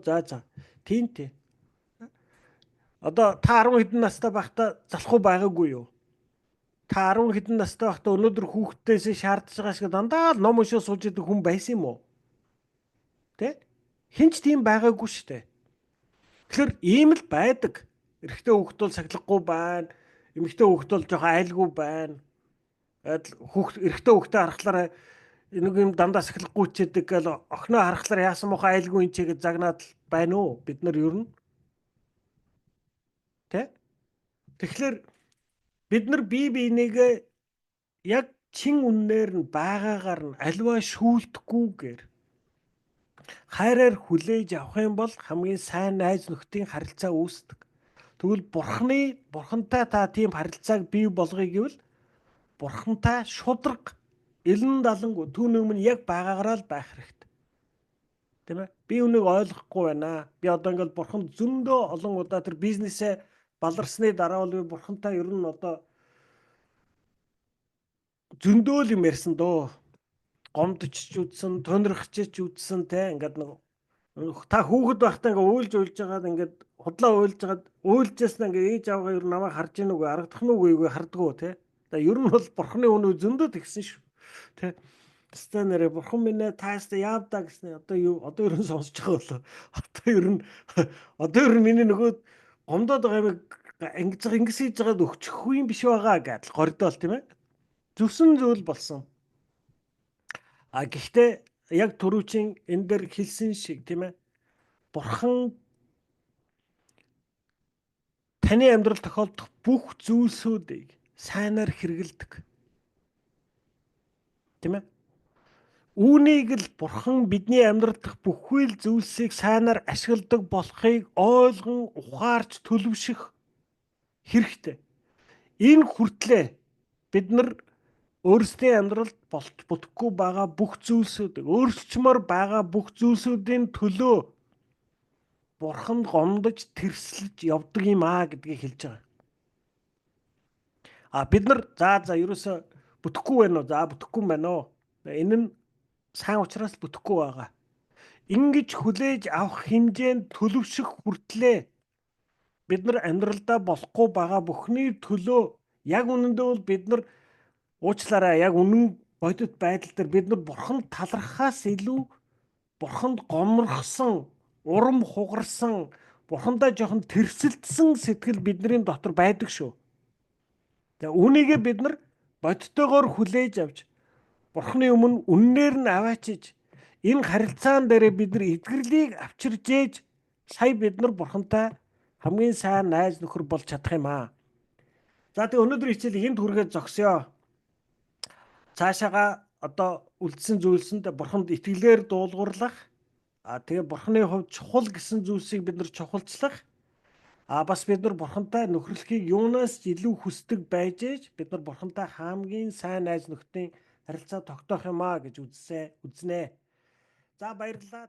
за тийм. Одоо та 10 хэдэн настай байхдаа залхуу байгаагүй юу? Та 10 хэдэн настай байхдаа өнөөдөр хүүхдээс шаардж байгаа шиг дандаа л ном уншиж сууж идэг хүн байсан юм уу? Тэ? Хинч тийм байгаагүй шүү дээ. Тэгэхээр ийм л байдаг. Эрэгтэй хүүхд бол сахилахгүй байна. Эмэгтэй хүүхд бол жоохон айлгүй байна. Эрэгтэй хүүхдээ харахлаараа нэг юм дандаа сахилахгүй чийдэг гэл охиноо харахлаар яасан мохоо айлгүй энэ ч гэж загнаад байна уу? Бид нар ер нь тэ? Тэгэхээр бид нар бие бинийгээ яг чин үннээр нь байгаагаар нь альва шүүлдэхгүйгээр хайраар хүлээж авах юм бол хамгийн сайн найз нөхдийн харилцаа үүсдэг. Тэгвэл бурхантай та тийм харилцааг бий болгоё гэвэл бурхантай шудраг элен далангуу түүний өмнө яг байгаагаараа л байх хэрэгтэй. Тийм ээ? Би үнийг ойлгохгүй байна. Би одоо ингээд бурханд зөндөө олон удаа тэр бизнесээ баларсны дараа бол би бурхантай ер нь одоо зөндөө л юм ярьсан дөө. Гомдч ч үдсэн, тунирхч ч үдсэн те ингээд нэг та хүүхэд байхдаа ингээд уйлж байгаад ингээд худлаа уйлж байгаад уйлжсэн ингээд ээж аваа ер нь намайг харж ийн үгүй харагдах нь үгүй хардггүй те. Ер нь бол бурхны өнөө зөндөө тэгсэн шүү. Тэ. Тэстэ нэрэ бурхан минь тааста яавдаа гэсэн одоо ер нь сонсож байгаа болоо. Одоо ер нь миний нөгөө гомдоод байгаа юм ингэж хийж байгаад өгчихгүй юм биш байгаа гэдэл гордоол тийм ээ. Зүвсэн зүйл болсон. Гэхдээ яг түрүүчийн энэ дээр хэлсэн шиг тийм ээ. Бурхан таны амьдрал тохиолдох бүх зүйлсүүдийг сайнаар хэрэгэлдэг. Тийм ээ. Үүнийг л бурхан бидний амьдрал дах бүхий л зүйлсийг сайнаар ашигладаг болохыг ойлгон ухаарч төлөвшөх хэрэгтэй. Энэ хүртлээр бид нар өөрсдийн амьдралд бүтэхгүй байгаа бүх зүйлсүүдийг өөрчлөмөр байгаа бүх зүйлсүүдийн төлөө бурханд гомдож тэрслэж явдаг юм аа гэдгийг хэлж байгаа. Бид нар ерөөсө бүтэхгүй байна уу? Бүтэхгүй юм байна уу? Энэ нь сайн учраас бүтэхгүй байгаа. Ингэж хүлээж авах хэмжээнд төлөвшөх хүртлээр бид нар амьдралдаа болохгүй байгаа бүхний төлөө яг үнэндээ бол бид нар уучлаарай яг үнэн бодит байдал дээр бид нар бурханд талархахаас илүү бурханд гомрохсон, урам хугарсан, бурхандаа жоохон тэрсэлдсэн сэтгэл бидний дотор байдаг шүү. Тэгээ үүнийгээ бид нар бодтойгоор хүлээж авч бурхны өмнө үннээр нь аваачиж энэ харилцаан дээрээ бид нар эдгэрлийг авчирж ээж сая бид нар бурхантай хамгийн сайн найз нөхөр болж чадах юм аа. За тэгээ өнөөдөр хичээлийг энд хүргээд зогсъё. Цаашаага одоо үлдсэн зүйлсэнд бурханд итгэлээр дуулгуурлах, тэгээ бурхны хувьд чухал гэсэн зүйлсийг бид нар чухалчлах, Бас бид нар бурхантай нөхөрлөхийг юунаас ч илүү хүсдэг байж ээж бид нар бурхантай хамгийн сайн найз нөхдийн харилцаа тогтоох юм аа гэж үзнэ. За баярлалаа.